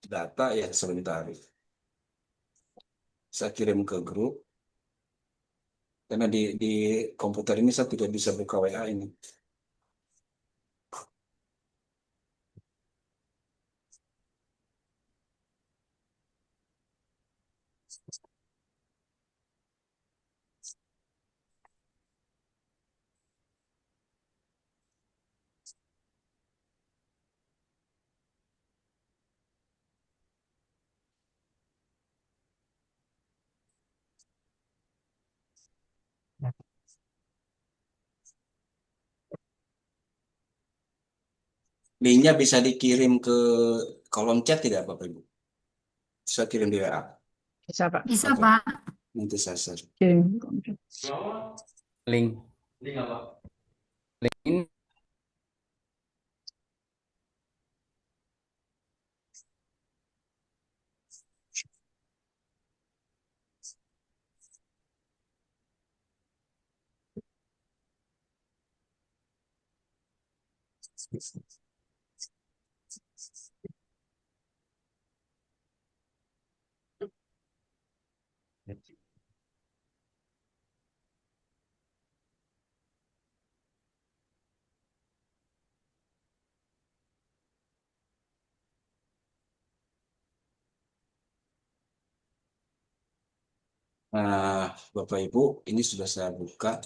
data ya sebentar. Saya kirim ke grup karena di komputer ini saya tidak bisa buka WA ini. Linknya bisa dikirim ke kolom chat tidak Bapak Ibu? Saya kirim di WA. Bisa, Pak. Bisa, Oke, Pak. nanti saya share. Kirim. Link. Link ini Nah, Bapak Ibu, ini sudah saya buka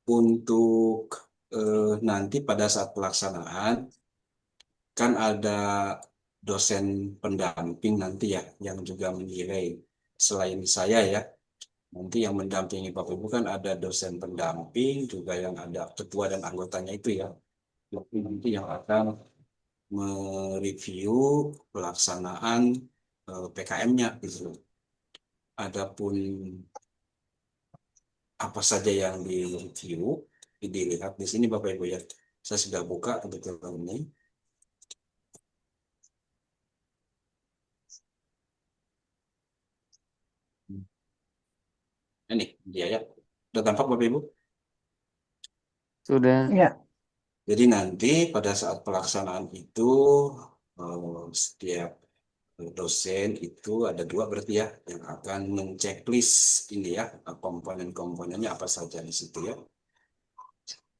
untuk nanti pada saat pelaksanaan kan ada dosen pendamping nanti ya yang juga menilai selain saya ya. Nanti yang mendampingi Bapak Ibu kan ada dosen pendamping juga yang ada ketua dan anggotanya itu ya. Tapi nanti yang akan mereview pelaksanaan PKM-nya gitu. Adapun apa saja yang di-review, dilihat di sini Bapak Ibu ya. Saya sudah buka kebetulan ini. Ini dia ya. Sudah tampak Bapak Ibu? sudah. Ya. Jadi nanti pada saat pelaksanaan itu setiap dosen itu ada dua berarti ya yang akan menceklis ini ya komponen-komponennya apa saja di situ ya.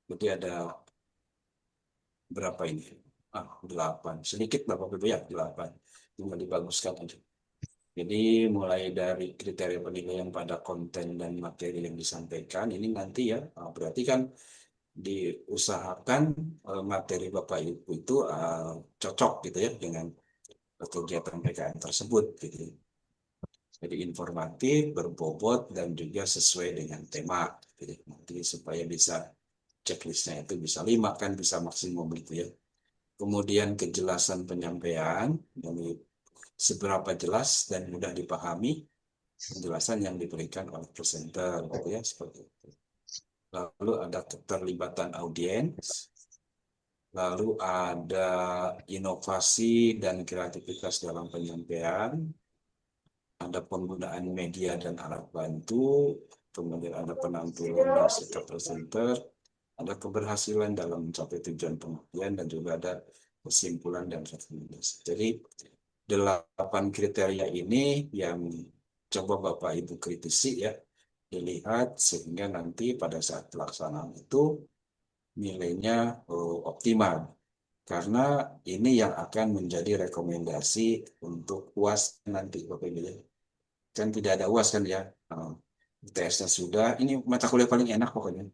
Jadi ada berapa ini? Delapan. Sedikit Bapak Ibu ya, delapan. Cuma dibaguskan aja. Jadi mulai dari kriteria penilaian pada konten dan materi yang disampaikan ini nanti ya berarti kan diusahakan materi Bapak Ibu itu cocok gitu ya dengan kegiatan PKN tersebut gitu. Jadi informatif, berbobot dan juga sesuai dengan tema. Jadi nanti supaya bisa checklistnya itu bisa lima kan bisa maksimum gitu ya. Kemudian kejelasan penyampaian, jadi seberapa jelas dan mudah dipahami penjelasan yang diberikan oleh presenter gitu ya seperti itu. Lalu ada keterlibatan audiens, lalu ada inovasi dan kreativitas dalam penyampaian, ada penggunaan media dan alat bantu, kemudian ada penampilan dan sikap presenter, ada keberhasilan dalam mencapai tujuan pengertian dan juga ada kesimpulan dan rekomendasi. Jadi 8 kriteria ini yang coba Bapak Ibu kritisi ya, dilihat sehingga nanti pada saat pelaksanaan itu nilainya optimal. Karena ini yang akan menjadi rekomendasi untuk UAS nanti Bapak Ibu ya. Kan tidak ada UAS kan ya. UTS-nya sudah, ini mata kuliah paling enak pokoknya.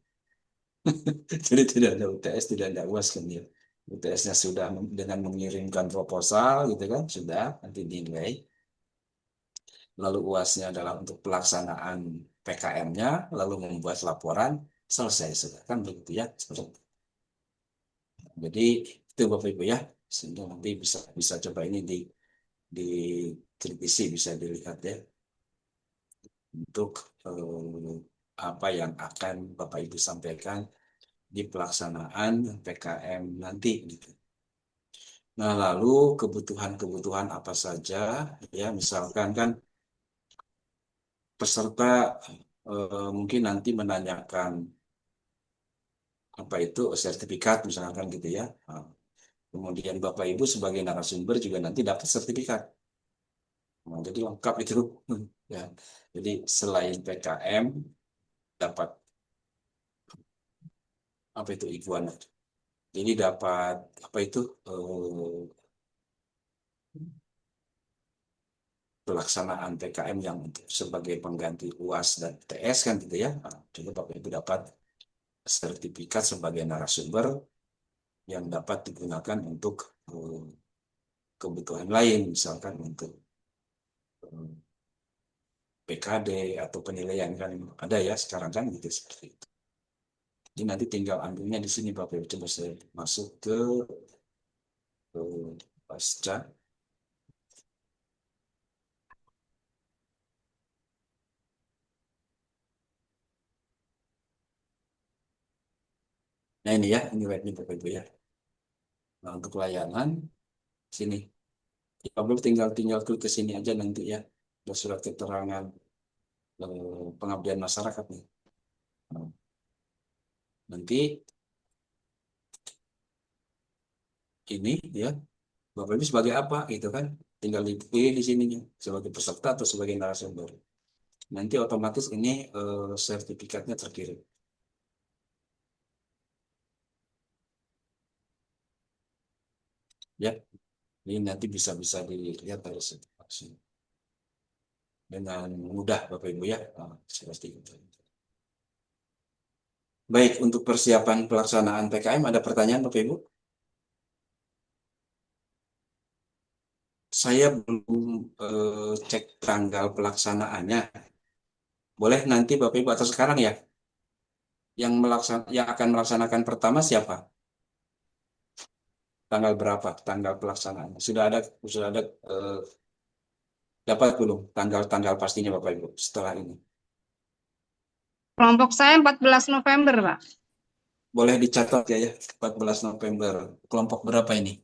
Jadi tidak ada UTS, tidak ada UAS kan ya. UTS-nya sudah dengan mengirimkan proposal gitu kan, sudah nanti dinilai. Lalu UAS-nya adalah untuk pelaksanaan PKM-nya, lalu membuat laporan, selesai sudah kan begitu ya. Seperti itu. Jadi itu Bapak Ibu ya, sehingga nanti bisa bisa coba ini dikritisi, bisa dilihat ya untuk apa yang akan Bapak Ibu sampaikan di pelaksanaan PKM nanti gitu. Nah, lalu kebutuhan-kebutuhan apa saja ya misalkan kan peserta mungkin nanti menanyakan apa itu sertifikat misalkan gitu ya. Nah, Kemudian Bapak Ibu sebagai narasumber juga nanti dapat sertifikat. Nah, jadi lengkap itu. Ya. Jadi selain PKM dapat apa itu iguana. Jadi dapat apa itu pelaksanaan PKM yang untuk sebagai pengganti UAS dan TS kan gitu ya. Nah, jadi Bapak Ibu dapat sertifikat sebagai narasumber yang dapat digunakan untuk kebutuhan lain, misalkan untuk eh, PKD atau penilaian kan ada ya sekarang kan gitu seperti itu. Jadi nanti tinggal ambilnya di sini Bapak Ibu. Coba saya masuk ke pasca. Nah ini ya, ini webnya Bapak Ibu ya. Nah untuk layanan sini, ya, Bapak Ibu tinggal tinggal klik ke sini aja nanti ya. Ada surat keterangan pengabdian masyarakat nih. Nah, nanti ini ya, Bapak Ibu sebagai apa gitu kan? Tinggal dipilih di sininya sebagai peserta atau sebagai narasumber. Nanti otomatis ini sertifikatnya terkirim. Ya, ini nanti bisa dilihat dari sini dengan mudah Bapak Ibu ya. Nah, seperti itu. Baik, untuk persiapan pelaksanaan PKM ada pertanyaan Bapak Ibu? Saya belum cek tanggal pelaksanaannya. Boleh nanti Bapak Ibu atau sekarang ya? Yang akan melaksanakan pertama siapa? Tanggal berapa? Tanggal pelaksanaannya. Sudah ada dapat belum tanggal-tanggal pastinya Bapak Ibu setelah ini? Kelompok saya 14 November, Pak. Boleh dicatat ya, 14 November. Kelompok berapa ini?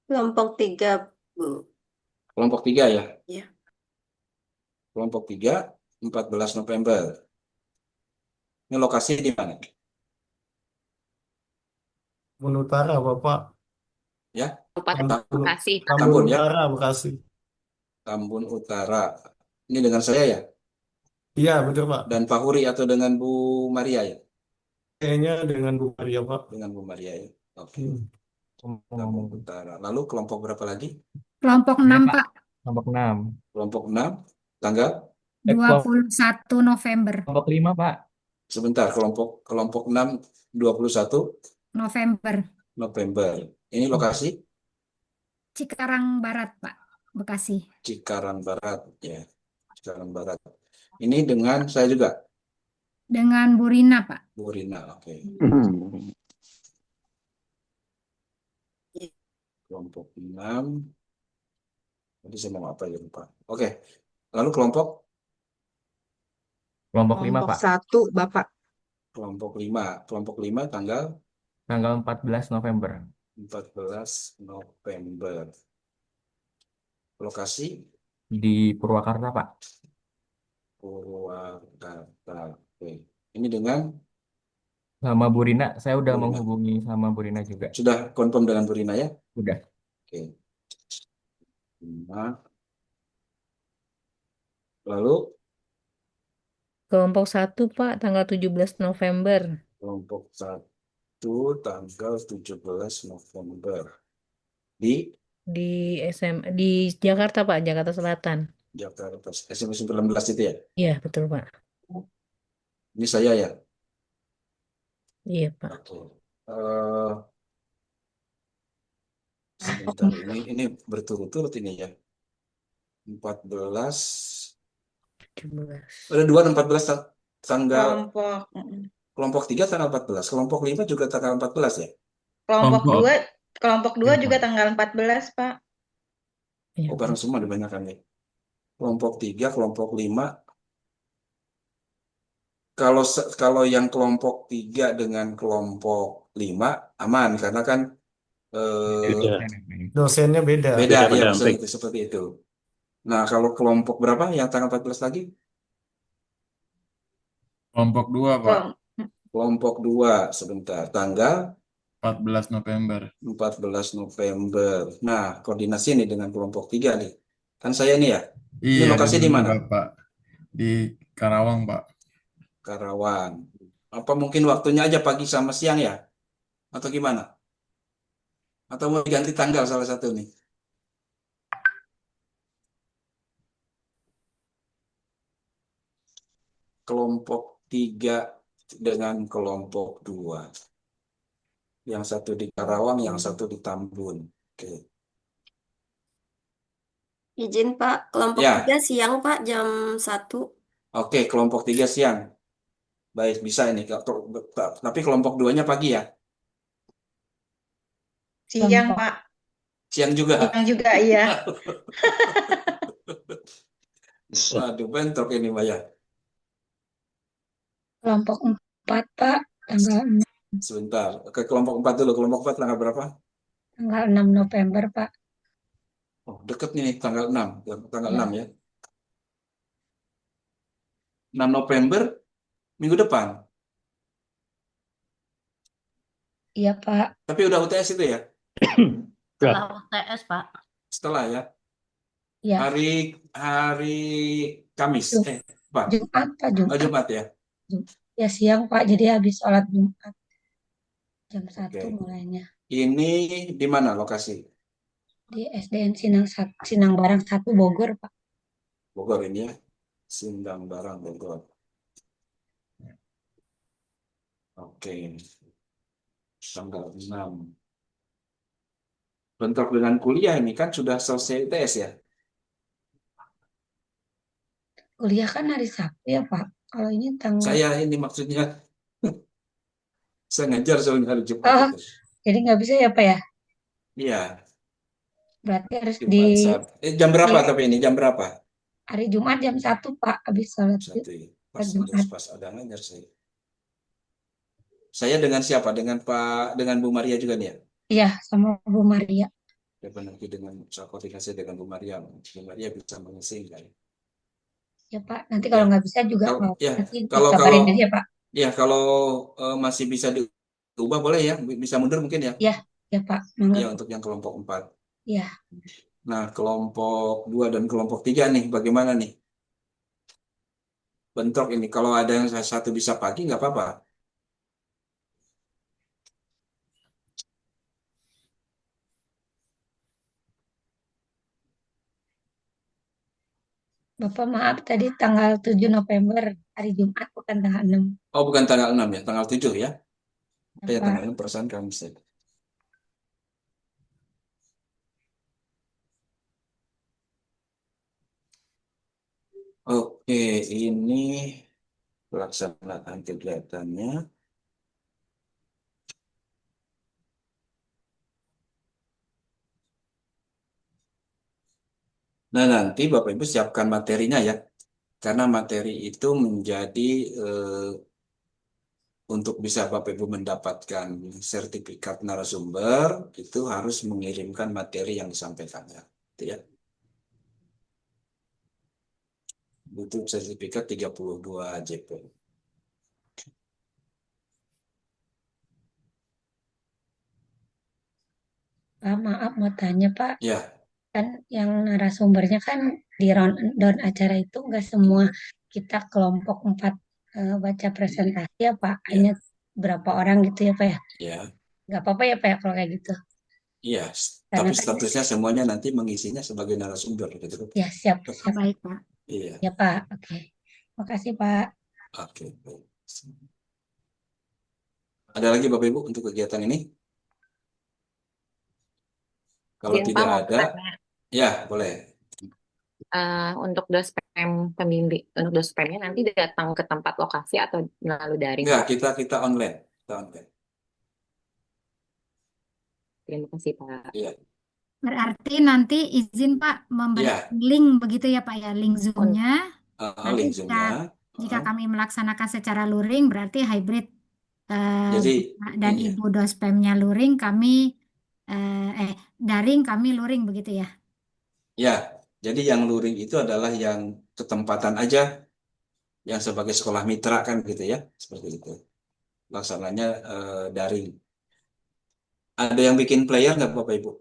Kelompok 3, Bu. Kelompok 3 ya? Iya. Kelompok 3, 14 November. Ini lokasi di mana? Tambun Utara, Bapak. Ya, Kabupaten Tambun, Bekasi. Tambun Tambun ya, Utara, Bekasi. Tambun Utara. Ini dengan saya ya? Iya, betul, Pak. Dan Pak Huri atau dengan Bu Maria ya? Kayaknya dengan Bu Maria, Pak. Dengan Bu Maria ya. Oke, Hmm. Tambun Utara. Lalu kelompok berapa lagi? Kelompok 6, Pak. Kelompok 6. Kelompok 6, tanggal? Kelompok 21 November. 5, Pak. Sebentar, kelompok 6, 21 November. November. Ini lokasi Cikarang Barat, Pak. Bekasi. Cikarang Barat ya. Cikarang Barat. Ini dengan saya juga, Dengan Bu Rina, Pak. Bu Rina. Oke. Kelompok 6. Tadi saya mau apa ya lupa. Oke. Lalu kelompok Kelompok 5, Pak. 1, Bapak. kelompok 5. Kelompok 5 tanggal Tanggal 14 November. 14 November. Lokasi Di Purwakarta, Pak. Purwakarta. Oke. Ini dengan Sama Bu Rina. Saya udah Bu Rina. menghubungi sama Bu Rina juga. Sudah confirm dengan Bu Rina ya? Udah. Oke. Nah, lalu Kelompok 1, Pak, tanggal 17 November. kelompok 1 tanggal 17 November di Di Jakarta, Pak, Jakarta Selatan. Jakarta. SMP 19 itu ya? Iya, betul, Pak. Ini saya ya? Iya, Pak. Oke. Sebentar, ini berturut-turut ini ya. 14. 17. Ada 2 dan 14 tanggal. Kelompok Kelompok 3 tanggal 14. Kelompok 5 juga tanggal 14 ya? kelompok Kelompok. 2, kelompok 2 Iya, juga Pak. tanggal 14, Pak. Iya, Oh, Pak. bareng semua dibanyakan nih. Kelompok 3, kelompok 5. Kalau yang kelompok 3 dengan kelompok 5 aman karena kan Beda. Beda. Dosennya beda. beda ya Beda-beda, misalnya itu seperti itu. Nah, kalau kelompok berapa yang tanggal 14 lagi? Kelompok 2, Pak. Kelompok 2 sebentar. Tanggal 14 November. 14 November. Nah, koordinasi nih dengan kelompok 3 nih. Kan saya nih ya. Ini Iya, ada lokasi di dua mana? juga, Pak. Di Karawang, Pak. Karawang. Apa mungkin waktunya aja pagi sama siang ya? Atau gimana? Atau mau diganti tanggal salah satu nih? Kelompok 3 dengan kelompok 2. Yang satu di Karawang, yang satu di Tambun. Oke. Izin Pak, kelompok Ya, 3 siang Pak jam 1. oke, kelompok 3 siang. Baik, bisa ini. Tapi kelompok 2-nya pagi ya? Siang, Kelompok Pak. Siang juga. Siang juga, iya. Waduh, bentrok ini, Mbak ya. kelompok 4 Pak, tanggal 6, Sebentar, ke kelompok 4 dulu. Kelompok 4 tanggal berapa? tanggal 6 November Pak. Oh, deket nih, tanggal 6. Tanggal 6 Ya, ya. 6 November, minggu depan. iya Pak. Tapi udah UTS itu ya? Setelah UTS Pak. Setelah ya. Ya, Hari Kamis. Pak. Jumat Pak, Oh, Jumat. Jumat ya. Ya siang Pak, jadi habis sholat Jumat jam 1 Oke. mulainya. Ini di mana lokasi? Di SDN Sinang Barang 1 Bogor Pak. Bogor ini ya. Sindang Barang Bogor. Oke. Tanggal 6. Bentrok dengan kuliah ini kan sudah selesai UTS ya? Kuliah kan hari Sabtu ya Pak. Kalau ini tanggal, Saya ini maksudnya saya ngajar soalnya hari Jumat oh itu. jadi nggak bisa ya Pak ya. Iya, Berarti harus di Jumat Sabtu. Jam berapa di tapi ini? Jam berapa? hari Jumat jam 1 Pak, habis sholat Satu ya. Pas Jumat. ada ngajar saya. Saya dengan siapa? Dengan Bu Maria juga nih ya? Iya, sama Bu Maria. Coba nanti saya koordinasi dengan Bu Maria. Bu Maria bisa mengisi kan? Ya Pak, nanti kalau Ya. nggak bisa juga Ya, nanti kalau dikabarin aja Pak. ya kalau masih bisa diubah boleh ya, bisa mundur mungkin ya. Ya, ya Pak, mangga. Ya untuk yang kelompok 4. Ya, Nah, kelompok 2 dan kelompok 3 nih bagaimana nih? Bentrok ini. Kalau ada yang satu bisa pagi nggak apa-apa. Bapak maaf tadi tanggal 7 November, hari Jumat bukan tanggal 6. Oh, bukan tanggal 6 ya, tanggal 7 ya. Apa ya Pak. tanggal 6 perasaan Kamis ya. Oke, ini pelaksanaan kegiatannya. Nah, nanti Bapak Ibu siapkan materinya ya. Karena materi itu menjadi untuk bisa Bapak Ibu mendapatkan sertifikat narasumber, itu harus mengirimkan materi yang disampaikannya. Gitu ya. Butuh sertifikat 32 JP. Pak, maaf mau tanya Pak, Ya, kan yang narasumbernya kan di rundown acara itu nggak semua kita kelompok 4 baca presentasi ya Pak, Ya. hanya berapa orang gitu ya Pak ya. ya, Nggak apa-apa ya Pak ya kalau kayak gitu. iya. Karena Tapi kan statusnya semuanya nanti mengisinya sebagai narasumber gitu. ya siap, siap. Baik Pak. Iya, Ya Pak, oke. Makasih Pak. oke. Baik. Ada lagi Bapak Ibu untuk kegiatan ini? Kalau Izin, tidak Pak, mau ada, bertanya. ya boleh. Untuk dospem pembimbing, untuk dospemnya nanti datang ke tempat lokasi atau melalui daring, Enggak, Pak? kita online. Kita online. Terima kasih, Pak. Iya, Berarti nanti izin Pak iya. memberikan link begitu ya Pak ya, link Zoom-nya. Nanti Link jika Zoom-nya. kami melaksanakan secara luring berarti hybrid Jadi, dan iya. Ibu dospemnya luring, kami daring, kami luring begitu ya. Ya, jadi yang luring itu adalah yang ketempatan aja, yang sebagai sekolah mitra kan gitu ya, seperti itu. laksananya daring. Ada yang bikin player nggak Bapak Ibu?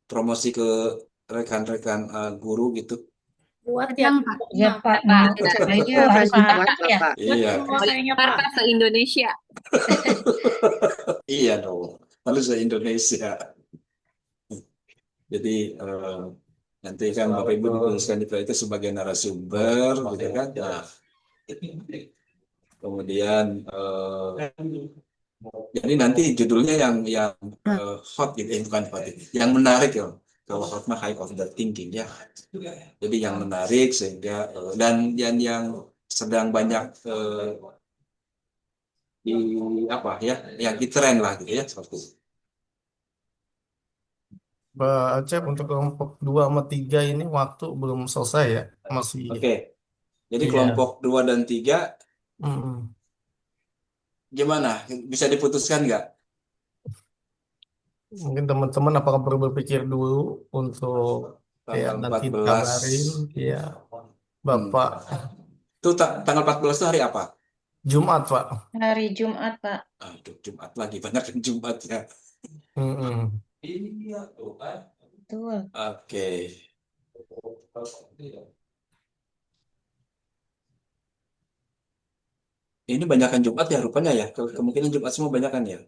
Promosi ke rekan-rekan guru gitu. Buat ya, Sedang, Pak. Ya Pak, Pak, kayaknya Buat, harus Pak. dibuat ya. buat Iya, semua kayaknya Nyebar, Pak. Pak, se-Indonesia. iya dong. Harus se Indonesia. Jadi nanti kan Bapak Ibu dituliskan di play itu sebagai narasumber, gitu kan? Nah, kemudian jadi nanti judulnya yang hot gitu, bukan hot, yang menarik ya. Kalau hot mah high of the thinking ya. Jadi yang menarik sehingga dan yang sedang banyak di apa ya, yang di tren lah gitu ya seperti itu. Mbak Acep untuk kelompok 2 sama 3 ini waktu belum selesai ya. Masih. Oke. Jadi Iya. kelompok 2 dan 3 Mm-mm. gimana? Bisa diputuskan nggak? Mungkin teman-teman apakah perlu berpikir dulu untuk ya Tanggal nanti 14. kabarin ya Bapak. Itu tanggal 14 itu hari apa? Jumat, Pak. Hari Jumat, Pak. Aduh, Jumat lagi, banyak kan Jumat ya. Mm-mm. Iya, Betul. oke. Ini banyakan Jumat ya rupanya ya. Kemungkinan Jumat semua banyakan ya.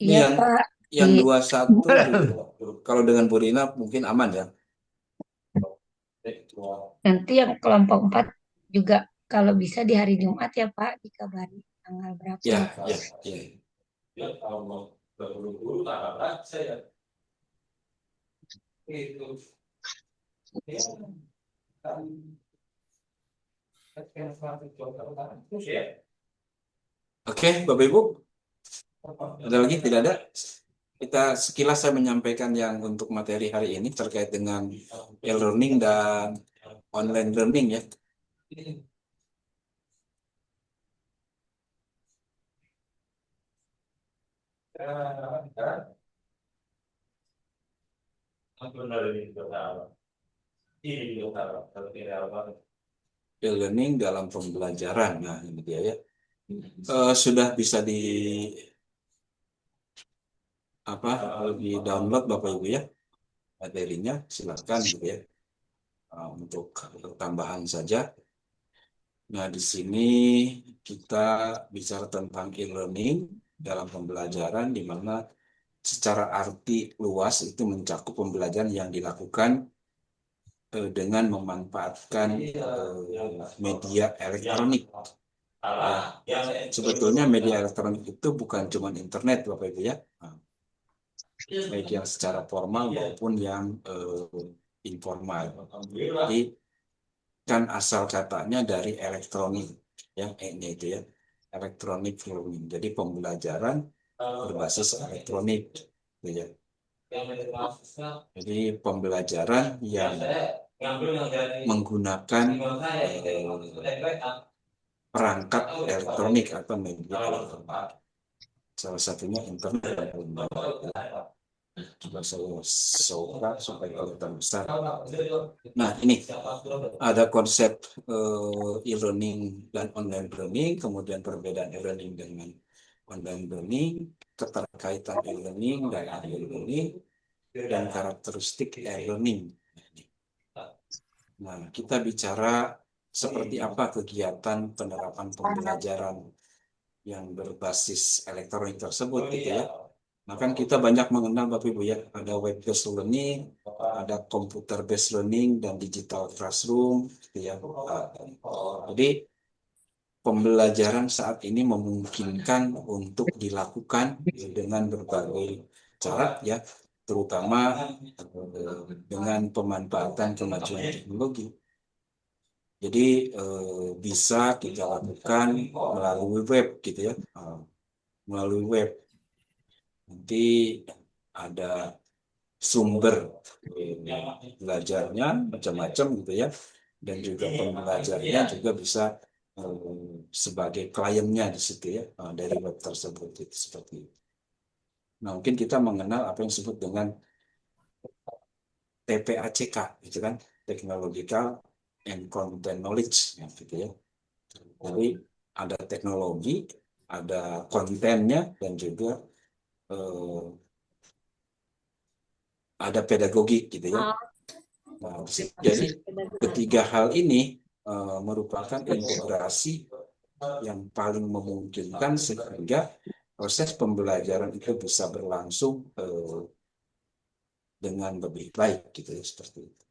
Ini Iya Pak. yang Di- 21 kalau dengan Bu Rina mungkin aman ya. Nanti yang kelompok 4 juga kalau bisa di hari Jumat ya Pak, dikabari tanggal berapa. Ya, ya, ya. Oke, Bapak Ibu. Ada lagi? Tidak ada? Kita sekilas saya menyampaikan yang untuk materi hari ini terkait dengan e-learning dan online learning ya. E-learning dalam pembelajaran, nah ini dia ya. Sudah bisa di di download Bapak Ibu ya materinya, silakan gitu ya. Untuk tambahan saja. Nah, di sini kita bicara tentang e-learning dalam pembelajaran di mana secara arti luas itu mencakup pembelajaran yang dilakukan dengan memanfaatkan media elektronik. Sebetulnya media elektronik itu bukan cuma internet, Bapak Ibu ya. Baik yang secara formal maupun yang informal. Jadi kan asal katanya dari elektronik, yang E-nya itu ya, electronic learning. Jadi pembelajaran berbasis elektronik, gitu ya. Jadi pembelajaran yang menggunakan perangkat elektronik atau media elektronik. Salah satunya internet. Coba saya showkan supaya kelihatan besar. Nah, ini ada konsep e-learning dan online learning, kemudian perbedaan e-learning dengan online learning, keterkaitan e-learning dan e-learning, dan karakteristik e-learning. Nah, kita bicara seperti apa kegiatan penerapan pembelajaran yang berbasis elektronik tersebut, gitu ya. Nah, kan kita banyak mengenal Bapak Ibu ya, ada web-based learning, ada computer-based learning, dan digital classroom, gitu ya. Jadi, pembelajaran saat ini memungkinkan untuk dilakukan dengan berbagai cara ya, terutama dengan pemanfaatan kemajuan teknologi. Jadi bisa kita lakukan melalui web gitu ya, melalui web. Nanti ada sumber belajarnya macam-macam gitu ya, dan juga pembelajarnya juga bisa sebagai kliennya di situ ya, dari web tersebut itu seperti itu. Nah, mungkin kita mengenal apa yang disebut dengan TPACK gitu kan, Technological and Content Knowledge ya, gitu ya. Jadi ada teknologi, ada kontennya, dan juga eh, ada pedagogik gitu ya. Nah, jadi ketiga hal ini merupakan integrasi yang paling memungkinkan sehingga proses pembelajaran itu bisa berlangsung dengan lebih baik gitu ya, seperti itu.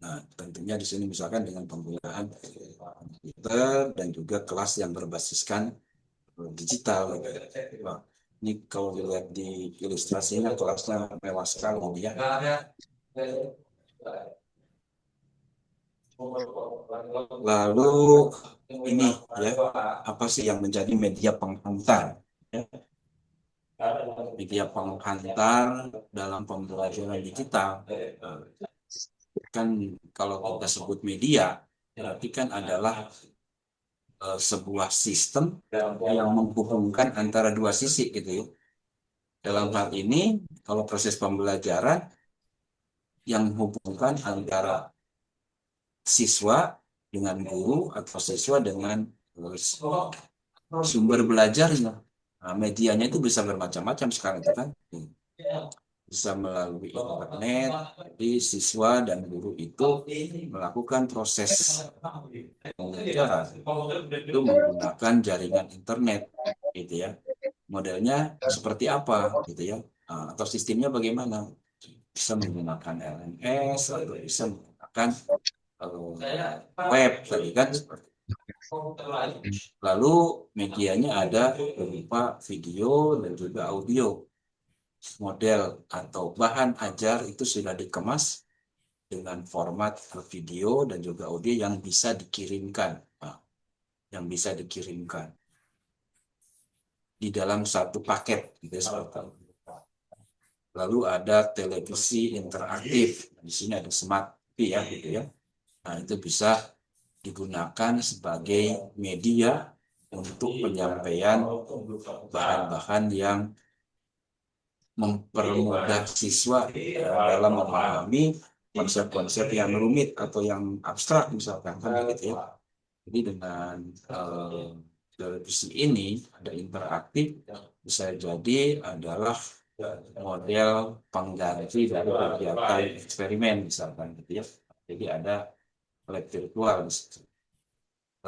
Nah, tentunya di sini misalkan dengan penggunaan komputer dan juga kelas yang berbasiskan digital. Nah, ini kalau dilihat di ilustrasinya kelasnya mewah sekali ya. Lalu ini ya, apa sih yang menjadi media penghantar? Ya. Media penghantar dalam pembelajaran digital. Kan kalau kita sebut media, berarti kan adalah sebuah sistem yang menghubungkan antara dua sisi gitu ya. Dalam hal ini, kalau proses pembelajaran yang menghubungkan antara siswa dengan guru atau siswa dengan sumber belajarnya. Nah, medianya itu bisa bermacam-macam sekarang itu kan. Bisa melalui internet, jadi siswa dan guru itu melakukan proses pembelajaran itu menggunakan jaringan internet, gitu ya. Modelnya seperti apa, gitu ya, atau sistemnya bagaimana? Bisa menggunakan LMS atau bisa menggunakan web tadi kan seperti itu. Lalu medianya ada berupa video dan juga audio. Model atau bahan ajar itu sudah dikemas dengan format video dan juga audio yang bisa dikirimkan, yang bisa dikirimkan di dalam satu paket, gitu ya, seperti itu. Lalu ada televisi interaktif, di sini ada smart TV ya, gitu ya. Nah, itu bisa digunakan sebagai media untuk penyampaian bahan-bahan yang mempermudah siswa dalam memahami konsep-konsep yang rumit atau yang abstrak misalkan kan gitu ya. Jadi dengan televisi ini ada interaktif, bisa jadi adalah model pengganti dari kegiatan eksperimen misalkan gitu ya. Jadi ada lab virtual di situ.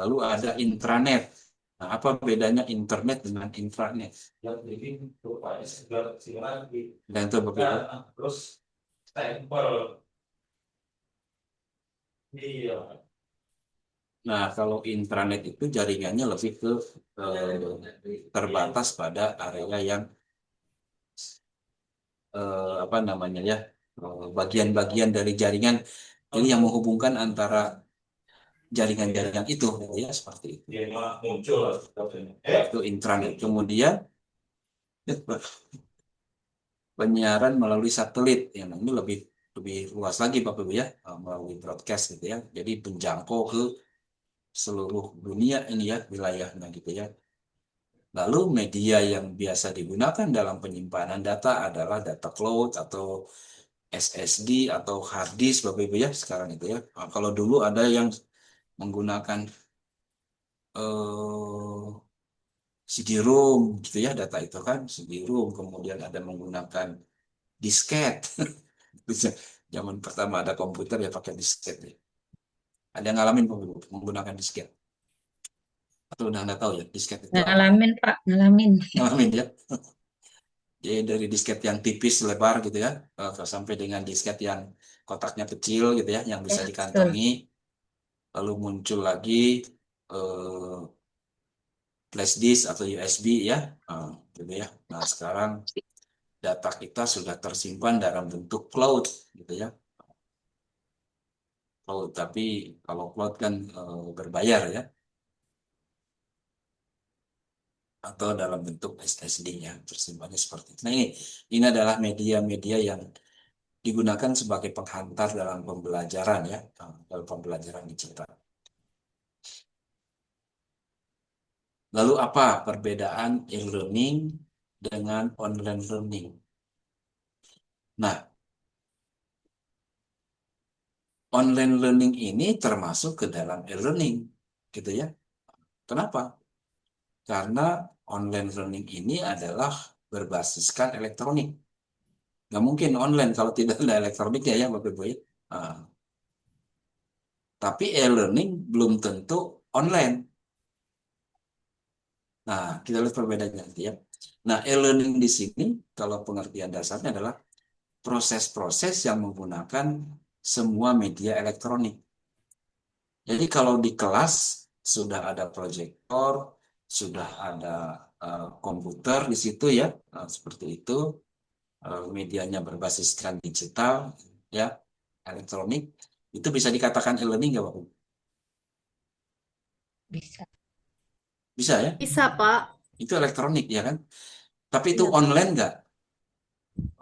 Lalu ada intranet. Nah, apa bedanya internet dengan intranet? Dan itu berbeda. Nah, kalau intranet itu jaringannya lebih ke terbatas pada area yang apa namanya ya, bagian-bagian dari jaringan ini yang menghubungkan antara jaringan-jaringan itu ya, seperti itu. Itu intranet. Kemudian penyiaran melalui satelit yang ini lebih luas lagi Bapak Ibu ya, melalui broadcast gitu ya. Jadi menjangkau ke seluruh dunia ini ya, wilayahnya gitu ya. Lalu media yang biasa digunakan dalam penyimpanan data adalah data cloud atau SSD atau hard disk Bapak Ibu ya sekarang itu ya. Nah, kalau dulu ada yang menggunakan CD-ROM gitu ya, data itu kan CD-ROM, kemudian ada menggunakan disket. Zaman pertama ada komputer ya pakai disket ya. Ada yang ngalamin menggunakan disket? Atau udah nggak tahu ya disket itu apa? Ngalamin Pak, ngalamin. Ngalamin ya. Jadi dari disket yang tipis lebar gitu ya, sampai dengan disket yang kotaknya kecil gitu ya, yang bisa Ya, dikantongi. Lalu muncul lagi flash disk atau USB ya, gitu ya. Nah sekarang data kita sudah tersimpan dalam bentuk cloud gitu ya. Cloud, tapi kalau cloud kan berbayar ya, atau dalam bentuk SSD-nya tersimpannya seperti itu. Nah ini adalah media-media yang digunakan sebagai penghantar dalam pembelajaran ya, dalam pembelajaran digital. Lalu apa perbedaan e-learning dengan online learning? Nah, online learning ini termasuk ke dalam e-learning, gitu ya. Kenapa? Karena online learning ini adalah berbasiskan elektronik. Nggak mungkin online kalau tidak ada elektroniknya ya Bapak Ibu ya. Ah, tapi e-learning belum tentu online. Nah, kita lihat perbedaannya nanti ya. Nah, e-learning di sini kalau pengertian dasarnya adalah proses-proses yang menggunakan semua media elektronik. Jadi kalau di kelas sudah ada proyektor, sudah ada komputer di situ ya, seperti itu. Medianya berbasiskan digital, ya, elektronik, itu bisa dikatakan e-learning nggak Bapak? Bisa. Bisa ya? Bisa, Pak. Itu elektronik ya kan? Tapi itu Iya. online nggak?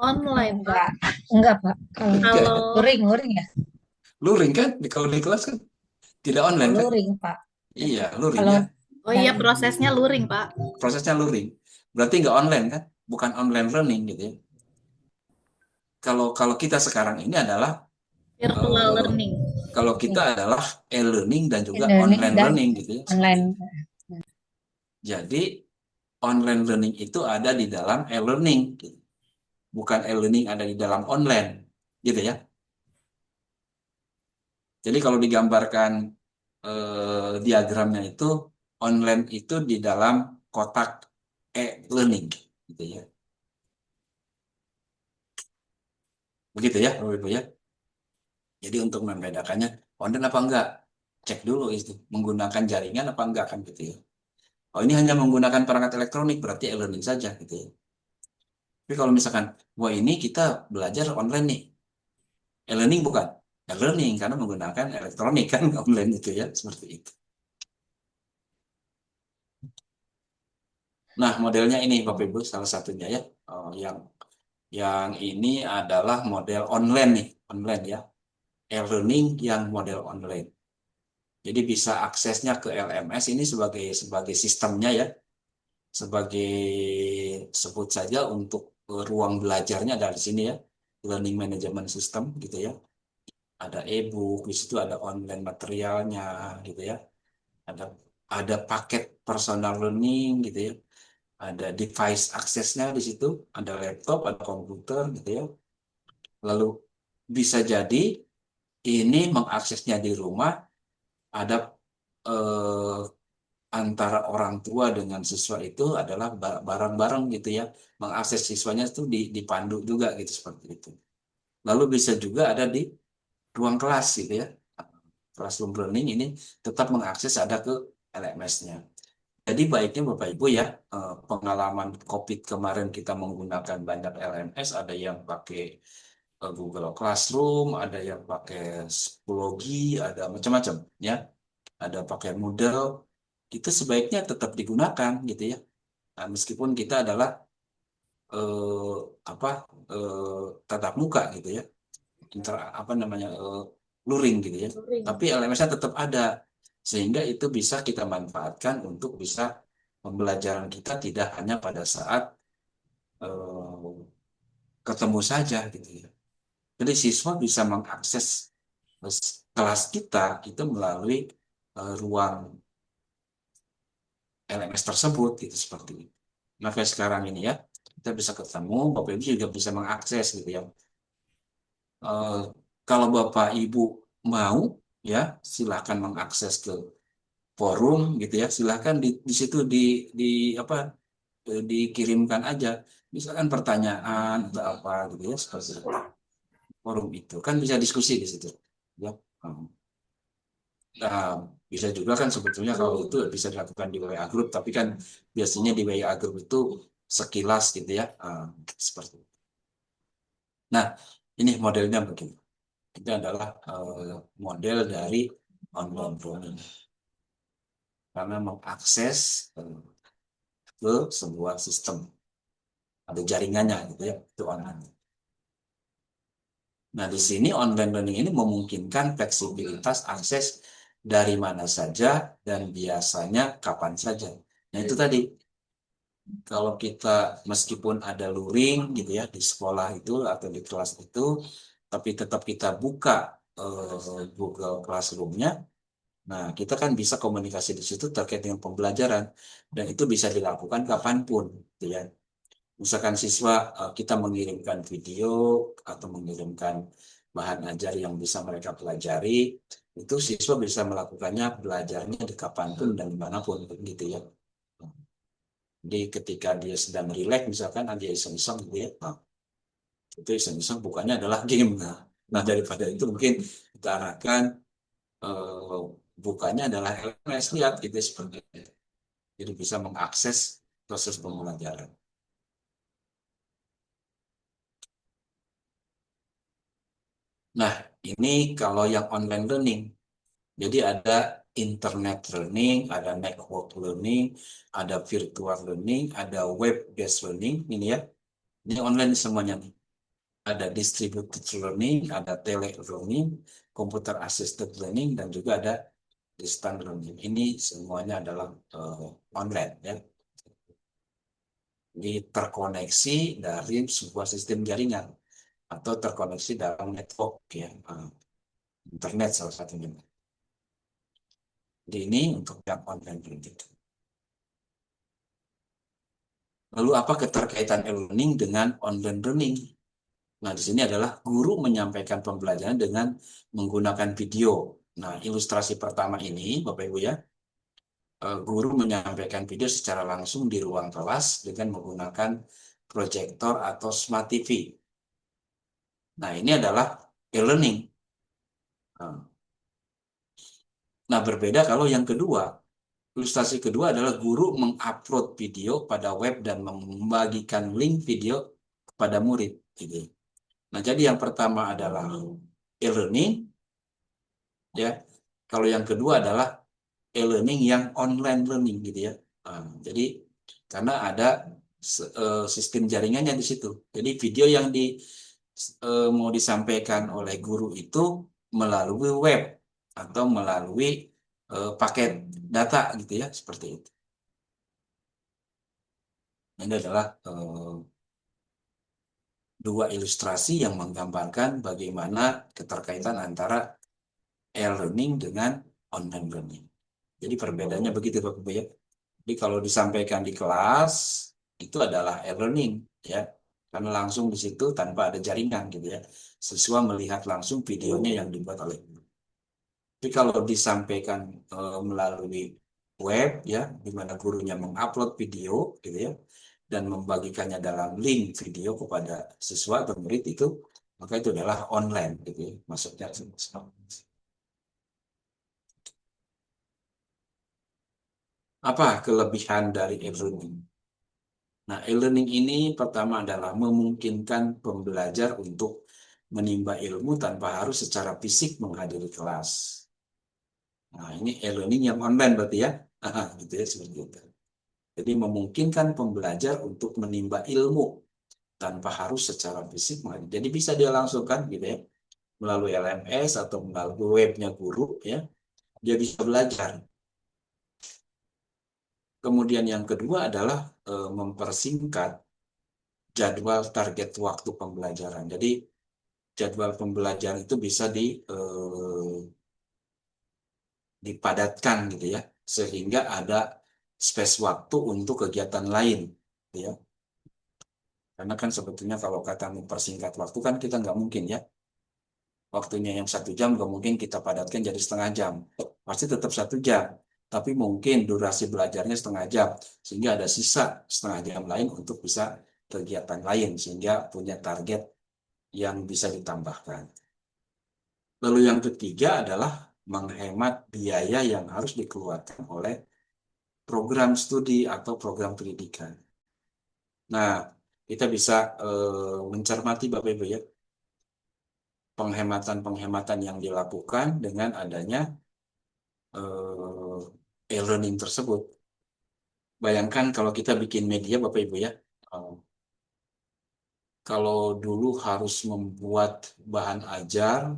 Online, Pak. Enggak, Pak. Kalau Enggak ya? Kalau luring ya. Luring kan? Kalau di kelas kan tidak online kan? Luring, Pak. Iya, luring Kalau ya. Oh iya, prosesnya luring, Pak. Prosesnya luring. Berarti nggak online kan? Bukan online learning gitu ya. Kalau kita sekarang ini adalah Virtual eh, learning. kalau kita adalah e-learning dan juga e-learning online dan learning gitu ya. online. Jadi online learning itu ada di dalam e-learning, bukan e-learning ada di dalam online, gitu ya. Jadi kalau digambarkan diagramnya itu online itu di dalam kotak e-learning, gitu ya. Begitu ya, Bapak Ibu ya. Jadi untuk membedakannya online apa enggak, cek dulu itu menggunakan jaringan apa enggak kan gitu ya. Oh ini hanya menggunakan perangkat elektronik berarti e-learning saja gitu ya. Tapi kalau misalkan, wah ini kita belajar online nih, e-learning bukan? E-learning karena menggunakan elektronik kan online itu ya, seperti itu. Nah modelnya ini Bapak Ibu salah satunya ya, yang ini adalah model online nih, online ya, e-learning yang model online. Jadi bisa aksesnya ke LMS ini sebagai sistemnya ya, sebagai sebut saja untuk ruang belajarnya dari sini ya, learning management system gitu ya. Ada e-book, di situ ada online materialnya gitu ya. Ada paket personal learning gitu ya. Ada device aksesnya di situ, ada laptop, ada komputer gitu ya. Lalu bisa jadi ini mengaksesnya di rumah, ada eh, antara orang tua dengan siswa itu adalah bareng-bareng gitu ya, mengakses siswanya itu dipandu juga gitu seperti itu. Lalu bisa juga ada di ruang kelas gitu ya, classroom learning ini tetap mengakses ada ke LMS-nya. Jadi baiknya Bapak Ibu ya, pengalaman COVID kemarin kita menggunakan banyak LMS, ada yang pakai Google Classroom, ada yang pakai Schoology, ada macam-macam ya, ada pakai Moodle, itu sebaiknya tetap digunakan gitu ya. Nah, meskipun kita adalah eh, apa tatap muka gitu ya, apa namanya luring gitu ya, tapi LMS-nya tetap ada sehingga itu bisa kita manfaatkan untuk bisa pembelajaran kita tidak hanya pada saat eh, ketemu saja gitu ya. Jadi siswa bisa mengakses kelas kita itu melalui ruang LMS tersebut gitu seperti itu. Nah kayak sekarang ini ya, kita bisa ketemu, Bapak Ibu juga bisa mengakses gitu ya. Eh, kalau Bapak Ibu mau ya, silahkan mengakses ke forum gitu ya. Silahkan di situ di apa dikirimkan aja, misalkan pertanyaan atau apa gitu ya seperti itu. Forum itu kan bisa diskusi di situ. Ya. Nah, bisa juga kan sebetulnya kalau itu bisa dilakukan di WA Group, tapi kan biasanya di WA Group itu sekilas gitu ya, seperti itu. Nah, ini modelnya begini. Itu adalah model dari online learning. Karena mengakses ke sebuah sistem. Ada jaringannya gitu ya, itu online. Nah, di sini online learning ini memungkinkan fleksibilitas akses dari mana saja dan biasanya kapan saja. Nah, itu tadi. Kalau kita meskipun ada luring gitu ya di sekolah itu atau di kelas itu, tapi tetap kita buka Google Classroom-nya. Nah, kita kan bisa komunikasi di situ terkait dengan pembelajaran dan itu bisa dilakukan kapanpun, gitu ya. Misalkan siswa kita mengirimkan video atau mengirimkan bahan ajar yang bisa mereka pelajari, itu siswa bisa melakukannya belajarnya di kapanpun dan dimanapun, gitu ya. Jadi ketika dia sedang rileks, misalkan dia iseng-iseng gitu ya, nah, itu iseng-iseng bukannya adalah game. Nah, daripada itu mungkin kita arahkan eh, bukannya adalah LMS, lihat gitu seperti itu. Jadi bisa mengakses proses pembelajaran. Nah, ini kalau yang online learning. Jadi ada internet learning, ada network learning, ada virtual learning, ada web-based learning, ini ya. Ini online semuanya nih. Ada distributed learning, ada tele-learning, computer assisted learning, dan juga ada distance learning. Ini semuanya adalah online ya. Ini terkoneksi dari sebuah sistem jaringan atau terkoneksi dalam network ya, internet salah satunya. Jadi ini untuk yang online learning. Lalu apa keterkaitan e-learning dengan online learning? Nah, di sini adalah guru menyampaikan pembelajaran dengan menggunakan video. Nah, ilustrasi pertama ini, Bapak Ibu ya, guru menyampaikan video secara langsung di ruang kelas dengan menggunakan proyektor atau smart TV. Nah, ini adalah e-learning. Nah, berbeda kalau yang kedua. Ilustrasi kedua adalah guru mengupload video pada web dan membagikan link video kepada murid. Gitu. Nah, jadi yang pertama adalah e-learning, ya. Kalau yang kedua adalah e-learning yang online learning, gitu ya. Jadi karena ada sistem jaringannya di situ. Jadi video yang mau disampaikan oleh guru itu melalui web atau melalui paket data, gitu ya, seperti itu. Ini adalah dua ilustrasi yang menggambarkan bagaimana keterkaitan antara e-learning dengan online learning. Jadi perbedaannya begitu Bapak Ibu ya. Jadi kalau disampaikan di kelas itu adalah e-learning ya, karena langsung di situ tanpa ada jaringan gitu ya. Siswa melihat langsung videonya yang dibuat oleh guru. Tapi kalau disampaikan melalui web ya, di mana gurunya mengupload video gitu ya, dan membagikannya dalam link video kepada siswa atau murid itu, maka itu adalah online gitu ya, maksudnya. Apa kelebihan dari e-learning? Nah, e-learning ini pertama adalah memungkinkan pembelajar untuk menimba ilmu tanpa harus secara fisik menghadiri kelas. Nah, ini e-learning yang online berarti ya. Gitu ya, seperti itu. Jadi memungkinkan pembelajar untuk menimba ilmu tanpa harus secara fisik menghadiri. Jadi bisa dia langsungkan gitu ya, melalui LMS atau melalui webnya guru ya. Dia bisa belajar. Kemudian yang kedua adalah mempersingkat jadwal target waktu pembelajaran. Jadi jadwal pembelajaran itu bisa dipadatkan gitu ya, sehingga ada space waktu untuk kegiatan lain, gitu ya. Karena kan sebetulnya kalau kata mempersingkat waktu kan kita nggak mungkin ya. Waktunya yang 1 jam nggak mungkin kita padatkan jadi setengah jam. Pasti tetap 1 jam. Tapi mungkin durasi belajarnya setengah jam. Sehingga ada sisa setengah jam lain untuk bisa kegiatan lain. Sehingga punya target yang bisa ditambahkan. Lalu yang ketiga adalah menghemat biaya yang harus dikeluarkan oleh program studi atau program pendidikan. Nah, kita bisa mencermati Bapak Ibu ya, penghematan-penghematan yang dilakukan dengan adanya e-learning tersebut. Bayangkan kalau kita bikin media Bapak Ibu ya, kalau dulu harus membuat bahan ajar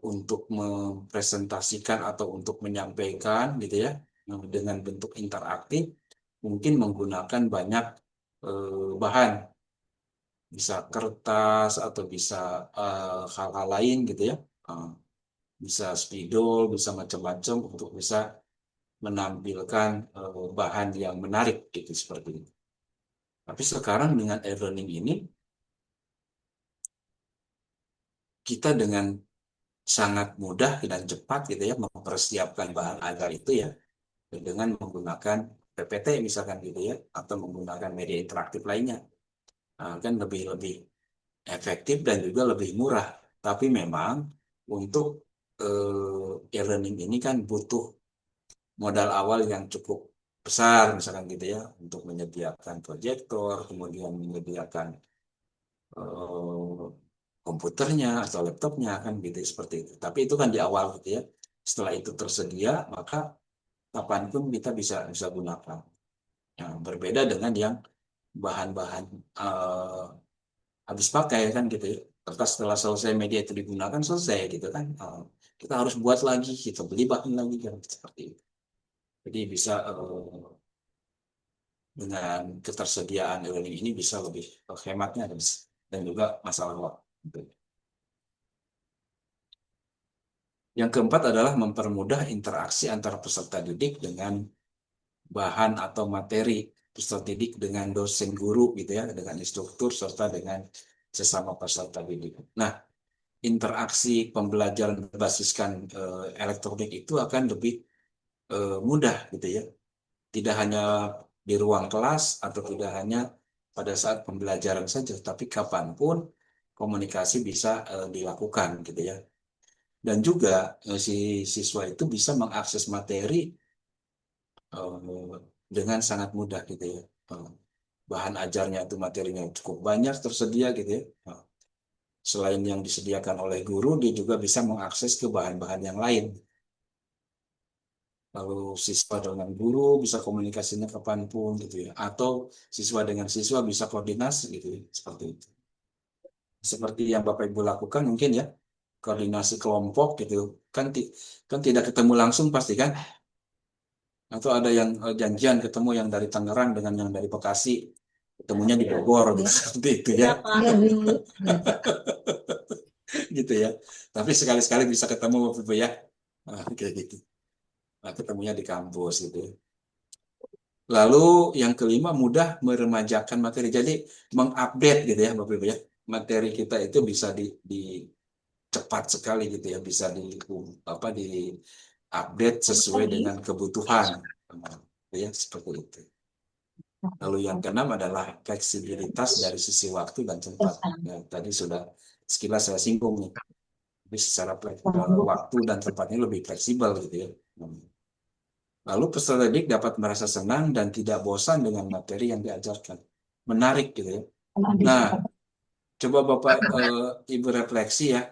untuk mempresentasikan atau untuk menyampaikan gitu ya, dengan bentuk interaktif, mungkin menggunakan banyak bahan, bisa kertas atau bisa hal-hal lain gitu ya. bisa spidol, bisa macam-macam untuk bisa menampilkan bahan yang menarik gitu seperti itu. Tapi sekarang dengan e-learning ini kita dengan sangat mudah dan cepat gitu ya mempersiapkan bahan ajar itu ya dengan menggunakan PPT misalkan gitu ya atau menggunakan media interaktif lainnya. Nah, kan lebih efektif dan juga lebih murah. Tapi memang untuk e-learning ini kan butuh modal awal yang cukup besar misalkan gitu ya untuk menyediakan proyektor, kemudian menyediakan eh, komputernya atau laptopnya kan gitu seperti itu. Tapi itu kan di awal gitu ya. Setelah itu tersedia maka kapanpun kita bisa bisa gunakan. Nah, berbeda dengan yang bahan-bahan habis pakai kan gitu ya. Kertas setelah selesai media itu digunakan selesai gitu kan. Kita harus buat lagi, kita beli bahan lagi kan seperti itu. Jadi bisa dengan ketersediaan e-learning ini bisa lebih hematnya dan juga masalah waktu. Yang keempat adalah mempermudah interaksi antara peserta didik dengan bahan atau materi peserta didik dengan dosen guru gitu ya, dengan instruktur serta dengan sesama peserta didik. Nah, interaksi pembelajaran berbasiskan elektronik itu akan lebih mudah gitu ya. Tidak hanya di ruang kelas atau tidak hanya pada saat pembelajaran saja, tapi kapanpun komunikasi bisa dilakukan gitu ya. Dan juga si siswa itu bisa mengakses materi dengan sangat mudah gitu ya. Bahan ajarnya itu materinya cukup banyak tersedia gitu ya. Selain yang disediakan oleh guru, dia juga bisa mengakses ke bahan-bahan yang lain. Lalu siswa dengan guru bisa komunikasinya kapanpun gitu ya. Atau siswa dengan siswa bisa koordinasi gitu ya. Seperti itu. Seperti yang Bapak Ibu lakukan mungkin ya. Koordinasi kelompok gitu. Kan tidak ketemu langsung pasti kan. Atau ada yang janjian ketemu yang dari Tangerang dengan yang dari Bekasi. Ketemunya di Bogor gitu. Seperti itu ya. Gitu ya. Tapi sekali-sekali bisa ketemu Bapak Ibu ya. Nah, kayak gitu. Nah, ketemunya di kampus gitu ya. Lalu yang kelima mudah meremajakan materi. Jadi mengupdate gitu ya Bapak Ibu ya. Materi kita itu bisa di cepat sekali gitu ya, bisa di update sesuai dengan kebutuhan. Ya, seperti itu. Lalu yang keenam adalah fleksibilitas dari sisi waktu dan tempat. Ya, tadi sudah sekilas saya singgung nih. Jadi secara waktu dan tempatnya lebih fleksibel gitu ya. Lalu peserta didik dapat merasa senang dan tidak bosan dengan materi yang diajarkan. Menarik gitu ya. Nah, coba Bapak Ibu refleksi ya.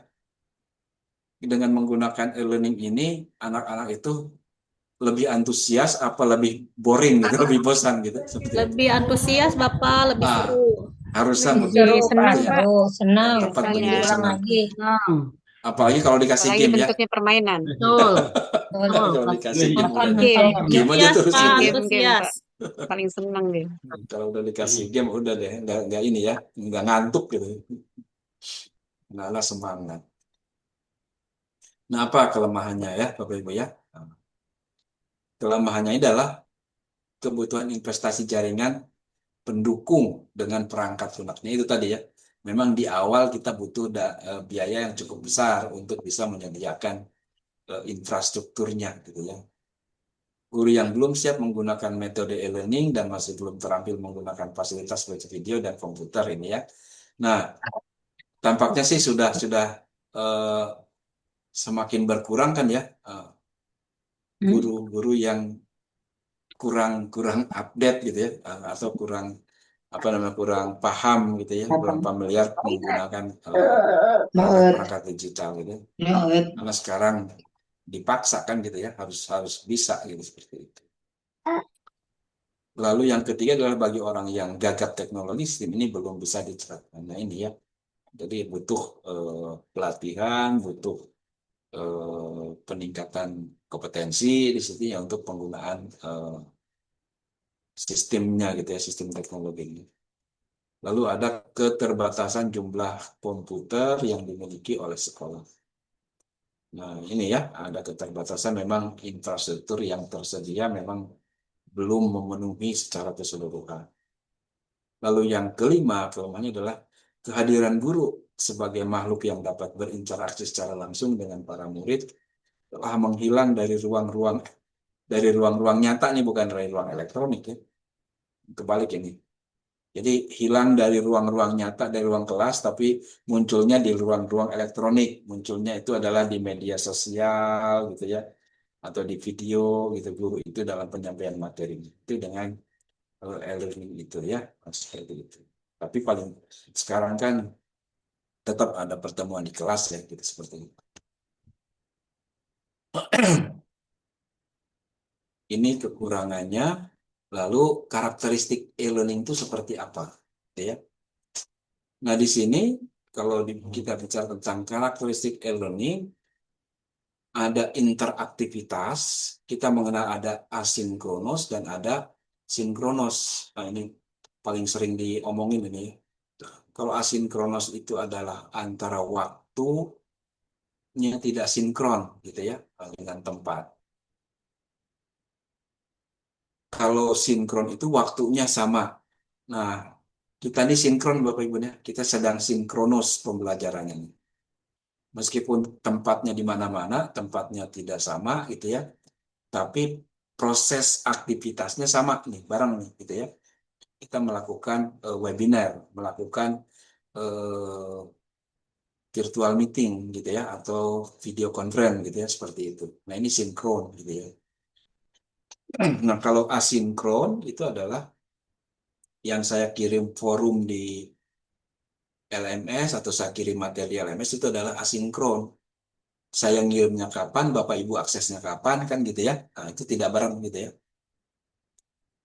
Dengan menggunakan e-learning ini, anak-anak itu lebih antusias apa lebih boring gitu, lebih bosan gitu. Seperti Lebih itu. antusias Bapak, lebih seru. Harusnya Lebih mungkin seru, senang, ya, senang. tepat Lagi begitu, ulang senang. lagi. Apalagi kalau dikasih Apalagi game ya. bentuknya permainan. Betul. Kalau dikasih game Makan udah Game. kalau game aja Antusias, terus Pak, gitu ya. Game, antusias. Pak. Paling senang deh. Kalau udah dikasih game udah deh, nggak ini ya, nggak ngantuk gitu. Nggak semangat. Nah, apa kelemahannya ya, Bapak Ibu ya? Kelemahannya adalah kebutuhan investasi jaringan pendukung dengan perangkat lunaknya itu tadi ya. Memang di awal kita butuh biaya yang cukup besar untuk bisa menyediakan infrastrukturnya gitu ya. Guru yang belum siap menggunakan metode e-learning dan masih belum terampil menggunakan fasilitas seperti video dan komputer ini ya. Nah, tampaknya sih sudah semakin berkurang kan ya guru-guru yang kurang update gitu ya atau kurang kurang paham gitu ya, kurang familiar menggunakan perangkat digital gitu. Karena sekarang dipaksakan gitu ya, harus bisa gitu seperti itu. Lalu yang ketiga adalah bagi orang yang gagap teknologi, sistem ini belum bisa diterapkan. Nah ini ya, jadi butuh pelatihan, butuh peningkatan kompetensi di situ ya untuk penggunaan sistemnya gitu ya, sistem teknologinya. Lalu ada keterbatasan jumlah komputer yang dimiliki oleh sekolah. Nah, ini ya, ada keterbatasan memang infrastruktur yang tersedia memang belum memenuhi secara keseluruhan. Lalu yang kelemahannya adalah kehadiran guru sebagai makhluk yang dapat berinteraksi secara langsung dengan para murid telah menghilang dari ruang-ruang nyata nih, bukan dari ruang elektronik ya. Kebalik ini. Jadi hilang dari ruang-ruang nyata, dari ruang kelas, tapi munculnya di ruang-ruang elektronik. Munculnya itu adalah di media sosial gitu ya, atau di video gitu, guru itu dalam penyampaian materi. Itu dengan e-learning itu ya, seperti itu. Tapi paling sekarang kan tetap ada pertemuan di kelas ya, gitu seperti itu. Ini kekurangannya. Lalu karakteristik e-learning itu seperti apa, gitu ya? Nah, di sini kalau kita bicara tentang karakteristik e-learning, ada interaktivitas, kita mengenal ada asinkronos dan ada sinkronos. Nah, ini paling sering diomongin ini. Kalau asinkronos itu adalah antara waktunya tidak sinkron, gitu ya, dengan tempat. Kalau sinkron itu waktunya sama. Nah, kita ini sinkron Bapak Ibu ya, kita sedang sinkronos pembelajarannya. Meskipun tempatnya di mana-mana, tempatnya tidak sama gitu ya, tapi proses aktivitasnya sama nih, bareng nih gitu ya. Kita melakukan webinar, melakukan virtual meeting gitu ya, atau video conference gitu ya, seperti itu. Nah, ini sinkron gitu ya. Nah, kalau asinkron itu adalah yang saya kirim forum di LMS atau saya kirim materi LMS itu adalah asinkron. Saya ngirimnya kapan, Bapak Ibu aksesnya kapan, kan gitu ya. Nah, itu tidak bareng gitu ya.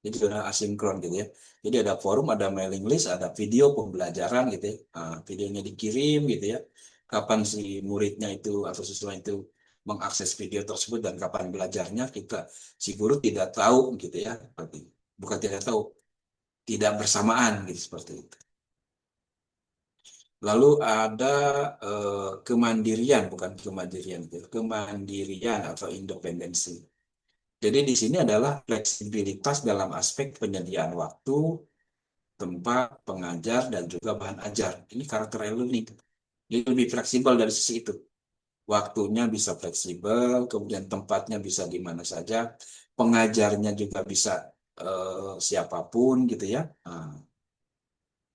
Jadi sudah asinkron gitu ya. Jadi ada forum, ada mailing list, ada video pembelajaran gitu ya. Nah, videonya dikirim gitu ya. Kapan si muridnya itu atau siswa itu mengakses video tersebut dan kapan belajarnya, si guru tidak tahu gitu ya. Bukan tidak tahu, tidak bersamaan gitu seperti itu. Lalu ada kemandirian, bukan kemandirian, kemandirian atau independensi. Jadi di sini adalah fleksibilitas dalam aspek penyediaan waktu, tempat, pengajar, dan juga bahan ajar. Ini karakter e-learning. Jadi lebih fleksibel dari sisi itu. Waktunya bisa fleksibel, kemudian tempatnya bisa di mana saja, pengajarnya juga bisa siapapun gitu ya.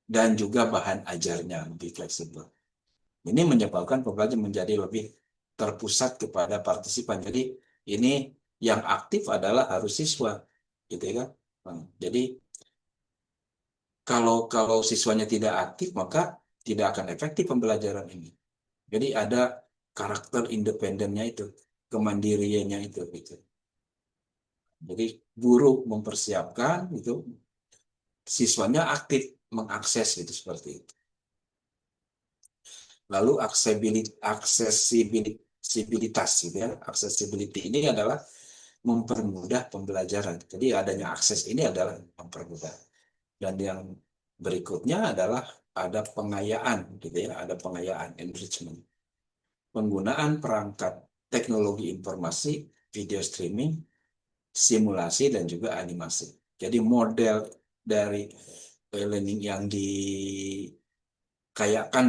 Dan juga bahan ajarnya lebih fleksibel. Ini menyebabkan pembelajaran menjadi lebih terpusat kepada partisipan. Jadi ini yang aktif adalah harus siswa, gitu ya kan? Jadi kalau siswanya tidak aktif maka tidak akan efektif pembelajaran ini. Jadi ada karakter independennya itu, kemandiriannya itu, gitu. Jadi guru mempersiapkan itu, siswanya aktif mengakses itu seperti itu. Lalu aksesibilitas gitu ya. Accessibility ini adalah mempermudah pembelajaran. Jadi adanya akses ini adalah mempermudah. Dan yang berikutnya adalah ada pengayaan gitu ya, ada pengayaan enrichment. Penggunaan perangkat teknologi informasi, video streaming, simulasi dan juga animasi. Jadi model dari learning yang dikayakan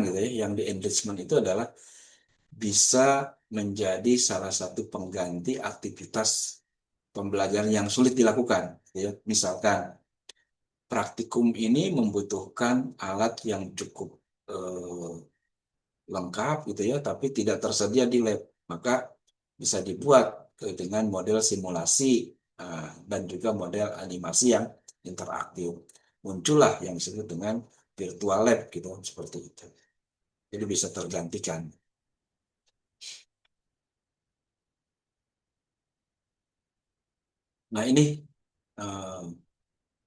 gitu ya, yang di enrichment itu adalah bisa menjadi salah satu pengganti aktivitas pembelajaran yang sulit dilakukan. Ya. Misalkan praktikum ini membutuhkan alat yang cukup lengkap gitu ya, tapi tidak tersedia di lab. Maka bisa dibuat dengan model simulasi dan juga model animasi yang interaktif. Muncullah yang disebut dengan virtual lab gitu, seperti itu. Jadi bisa tergantikan. Nah, ini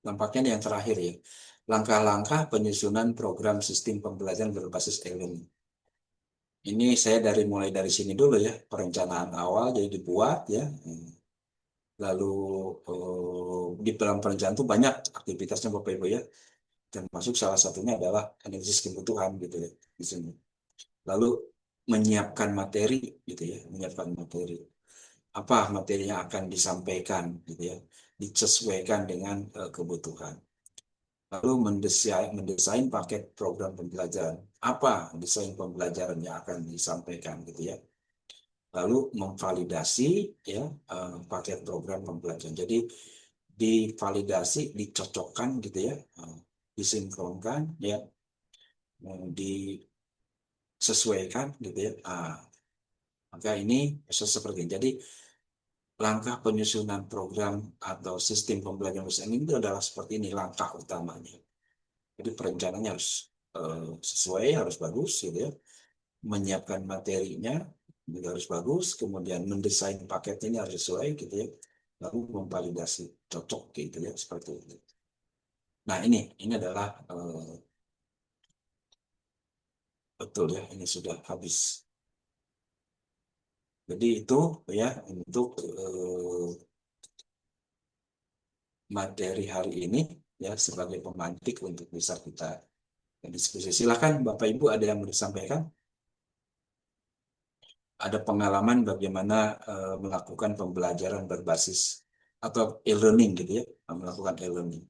tampaknya yang terakhir ya. Langkah-langkah penyusunan program sistem pembelajaran berbasis e-learning. Ini saya mulai dari sini dulu ya, perencanaan awal jadi dibuat ya. Lalu di dalam perencanaan itu banyak aktivitasnya Bapak Ibu ya. Termasuk salah satunya adalah analisis kebutuhan gitu ya di sini. Lalu menyiapkan materi gitu ya, menyiapkan materi. Apa materi yang akan disampaikan gitu ya, disesuaikan dengan kebutuhan. Lalu mendesain paket program pembelajaran. Apa desain pembelajaran yang akan disampaikan gitu ya. Lalu memvalidasi ya paket program pembelajaran. Jadi divalidasi, dicocokkan gitu ya, disinkronkan ya, disesuaikan gitu ya. Maka ini proses seperti ini. Jadi langkah penyusunan program atau sistem pembelajaran bahasa Inggris itu adalah seperti ini langkah utamanya. Jadi perencanaannya harus sesuai, harus bagus gitu ya. Menyiapkan materinya juga harus bagus, kemudian mendesain paketnya ini harus sesuai gitu ya. Lalu memvalidasi cocok gitu ya, seperti itu. Nah, ini adalah betul ya, ini sudah habis. Jadi itu ya untuk materi hari ini ya sebagai pemantik untuk bisa kita diskusi. Silakan Bapak Ibu, ada yang mau disampaikan? Ada pengalaman bagaimana melakukan pembelajaran berbasis atau e-learning gitu ya, melakukan e-learning.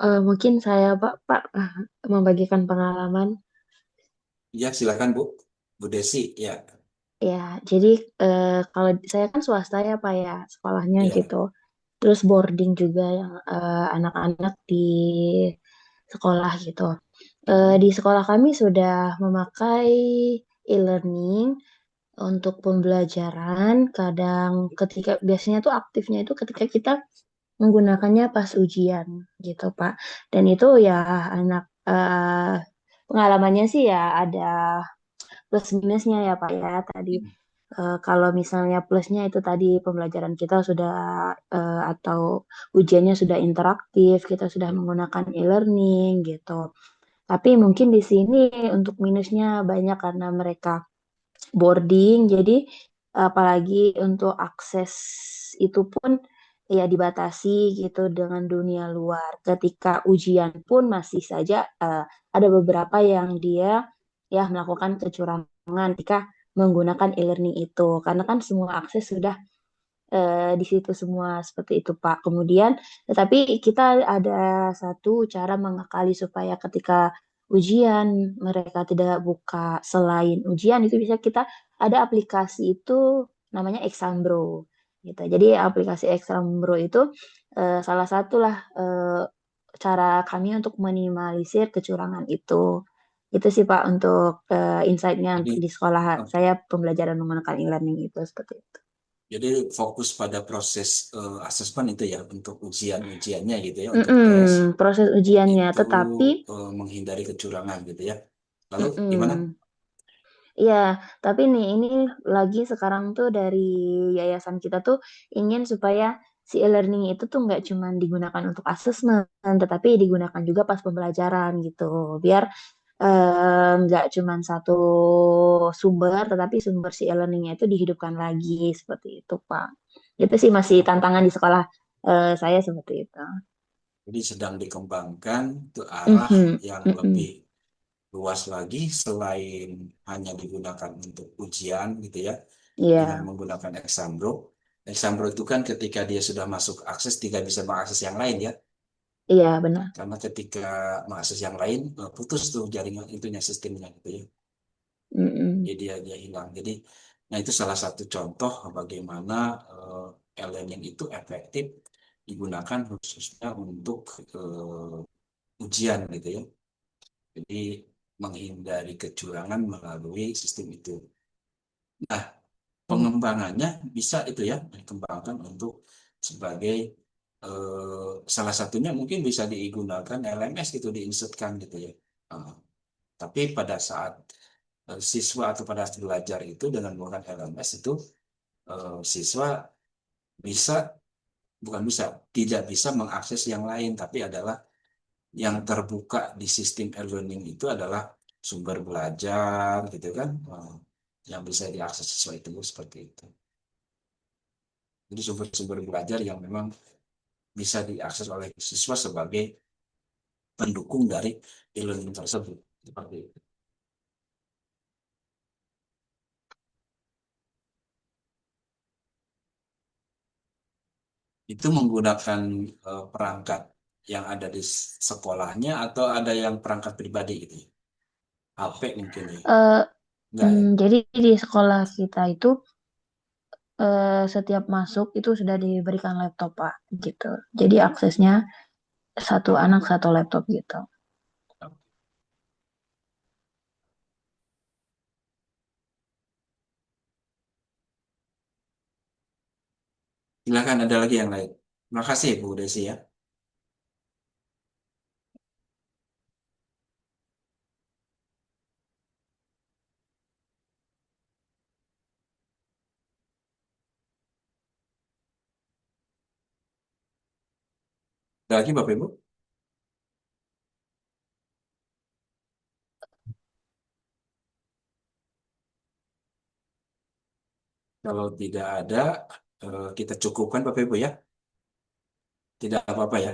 Mungkin saya Pak membagikan pengalaman. Ya, silakan Bu Desi ya. Ya, jadi kalau saya kan swasta ya Pak ya sekolahnya Ya. gitu. Terus boarding juga yang anak-anak di sekolah gitu. Di sekolah kami sudah memakai e-learning untuk pembelajaran. Kadang ketika biasanya tuh aktifnya itu ketika kita menggunakannya pas ujian gitu Pak. Dan itu ya anak pengalamannya sih ya ada plus minusnya ya Pak ya tadi. Kalau misalnya plusnya itu tadi pembelajaran kita sudah atau ujiannya sudah interaktif, kita sudah menggunakan e-learning gitu. Tapi mungkin di sini untuk minusnya banyak karena mereka boarding, jadi apalagi untuk akses itu pun ya dibatasi gitu dengan dunia luar. Ketika ujian pun masih saja ada beberapa yang dia ya melakukan kecurangan ketika menggunakan e-learning itu, karena kan semua akses sudah di situ semua seperti itu Pak. Kemudian, tetapi kita ada satu cara mengakali supaya ketika ujian mereka tidak buka selain ujian itu bisa kita ada aplikasi itu namanya Exambro gitu. Jadi aplikasi Exambro itu salah satulah cara kami untuk minimalisir kecurangan itu. Itu sih Pak untuk insight-nya Jadi, di sekolah saya pembelajaran menggunakan e-learning itu seperti itu. jadi fokus pada proses asesmen itu ya untuk ujian-ujiannya gitu ya, untuk tes Proses ujiannya, itu tetapi menghindari kecurangan gitu ya. Lalu gimana? mm, iya, tapi nih ini lagi sekarang tuh dari yayasan kita tuh ingin supaya si e-learning itu tuh nggak cuma digunakan untuk asesmen, tetapi digunakan juga pas pembelajaran gitu, biar nggak cuma satu sumber, tetapi sumber si e-learningnya itu dihidupkan lagi seperti itu, Pak. Itu sih masih tantangan di sekolah saya seperti itu. Jadi sedang dikembangkan ke arah Mhm, yang mhm. lebih luas lagi selain hanya digunakan untuk ujian gitu ya, dengan Iya, menggunakan Exambro. Exambro itu kan ketika dia sudah masuk akses tidak bisa mengakses yang lain ya, iya benar. karena ketika mengakses yang lain putus tuh jaringan itunya sistemnya gitu ya. Mm-mm. Jadi dia hilang. Jadi, nah itu salah satu contoh bagaimana e-learning itu efektif digunakan khususnya untuk ujian gitu ya. Jadi menghindari kecurangan melalui sistem itu. Nah, pengembangannya bisa itu ya dikembangkan untuk sebagai salah satunya mungkin bisa digunakan LMS gitu diinsertkan gitu ya. Eh, tapi pada saat siswa atau pada saat belajar itu dengan menggunakan LMS itu siswa bisa bukan bisa tidak bisa mengakses yang lain, tapi adalah yang terbuka di sistem e-learning itu adalah sumber belajar gitu kan, yang bisa diakses siswa itu seperti itu. Jadi sumber-sumber belajar yang memang bisa diakses oleh siswa sebagai pendukung dari e-learning tersebut. Seperti itu. Itu menggunakan perangkat yang ada di sekolahnya atau ada yang perangkat pribadi gitu ya? HP mungkin ya? Eh, Enggak ya? jadi di sekolah kita itu setiap masuk itu sudah diberikan laptop Pak gitu. Jadi aksesnya satu anak satu laptop gitu. Silakan ada lagi yang lain. Terima kasih Bu Desi ya. Ada lagi Bapak Ibu? Kalau tidak ada, kita cukupkan Bapak Ibu ya. Tidak apa-apa ya.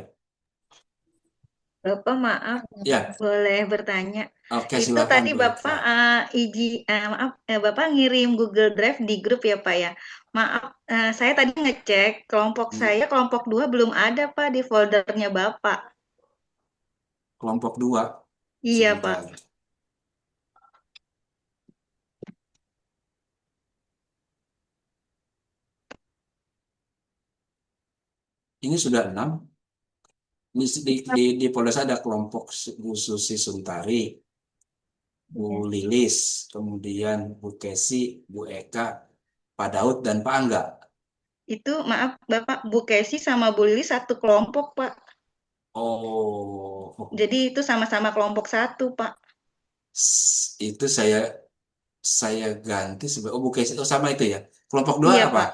Bapak maaf, Ya, boleh bertanya. oke Itu silakan tadi Bu Bapak Eva. maaf, Bapak ngirim Google Drive di grup ya Pak ya. Maaf, saya tadi ngecek kelompok saya kelompok 2 belum ada Pak di foldernya Bapak. Kelompok 2. Iya Pak. Sebentar. Ini sudah 6. Ini di Polres ada kelompok Bu Susi Suntari, Bu Lilis, kemudian Bu Kesi, Bu Eka, Pak Daud, dan Pak Angga. Itu maaf Bapak, Bu Kesi sama Bu Lili satu kelompok Pak. Oh, Jadi itu sama-sama kelompok 1 Pak. itu saya ganti sebagai Bu Kesi. Oh, sama itu ya. Kelompok 2 Iya apa? Pak.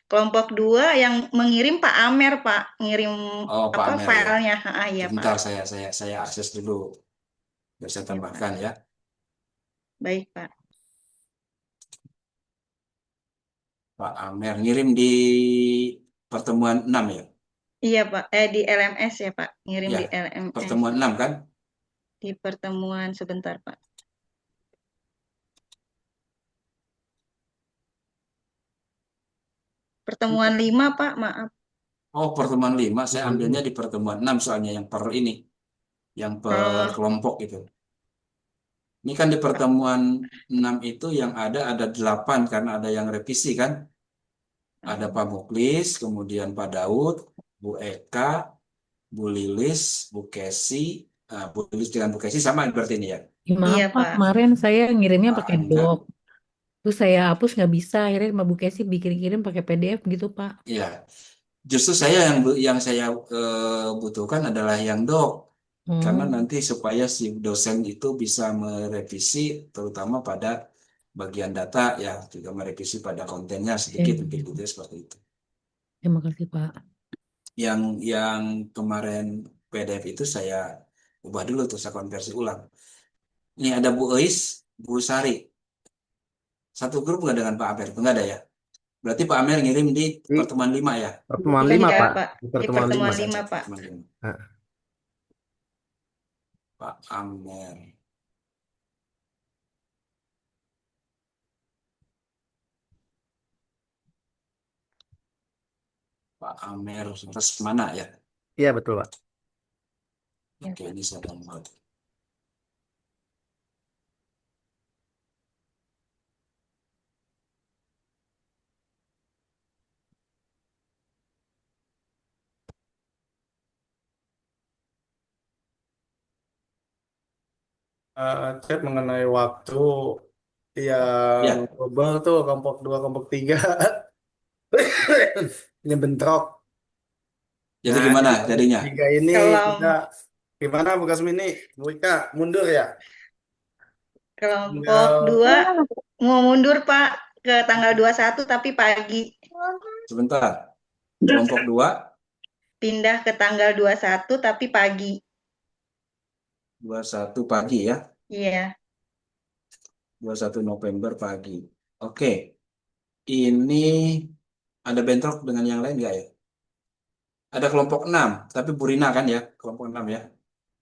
Kelompok 2 yang mengirim Pak Amer Pak, ngirim Oh, Pak apa Amer ya. filenya. Iya Pak. Sebentar saya akses dulu. Biar saya tambahkan ya. Baik Pak. Pak Amer ngirim di pertemuan 6 ya. Iya Pak, di LMS ya Pak, ngirim Ya, di LMS. pertemuan 6 kan? Di pertemuan sebentar Pak. Pertemuan 5 Pak, maaf. Oh, pertemuan 5 saya ambilnya di pertemuan 6 soalnya yang per ini. Yang per kelompok gitu. Ini kan di pertemuan 6 itu yang ada 8 karena ada yang revisi kan. Ada Pak Muklis, kemudian Pak Daud, Bu Eka, Bu Lilis, Bu Kesi. Bu Lilis dengan Bu Kesi sama berarti ini ya. Maaf Iya Pak, Pak. kemarin saya ngirimnya Pak pakai Angga. doc. Terus saya hapus nggak bisa, akhirnya sama Bu Kesi bikin-kirim pakai PDF gitu Pak. Ya, justru saya yang saya butuhkan adalah yang doc. Karena nanti supaya si dosen itu bisa merevisi terutama pada bagian data ya, juga merevisi pada kontennya sedikit mungkin gitu ya, seperti itu. Terima kasih Pak. Yang kemarin PDF itu saya ubah dulu tuh, saya konversi ulang. Ini ada Bu Eis, Bu Sari. Satu grup nggak dengan Pak Amer? Nggak ada ya? Berarti Pak Amer ngirim di pertemuan 5 ya? Pertemuan Iya 5 Pak. Pak, Di di pertemuan pertemuan 5. 5 Pak. Pertemuan 5. Nah, Pak Amer. Pak Amer Resmana ya? iya betul Pak. Oke, ini saya download. Chat mengenai waktu Ya, yang global tuh kelompok 2 kelompok 3 ini bentrok. jadi Nah, gimana di kelompok jadinya? 3 ini Kalau kita gimana Bu Kasmini? Bu Ika mundur ya? kelompok Tinggal 2 mau mundur Pak ke tanggal 21 tapi pagi. Sebentar. Kelompok 2, Pindah ke tanggal 21 tapi pagi. 21 pagi ya. Iya. 21 November pagi. Oke. Ini ada bentrok dengan yang lain nggak ya? Ada kelompok 6, tapi Burina kan ya, kelompok 6 ya.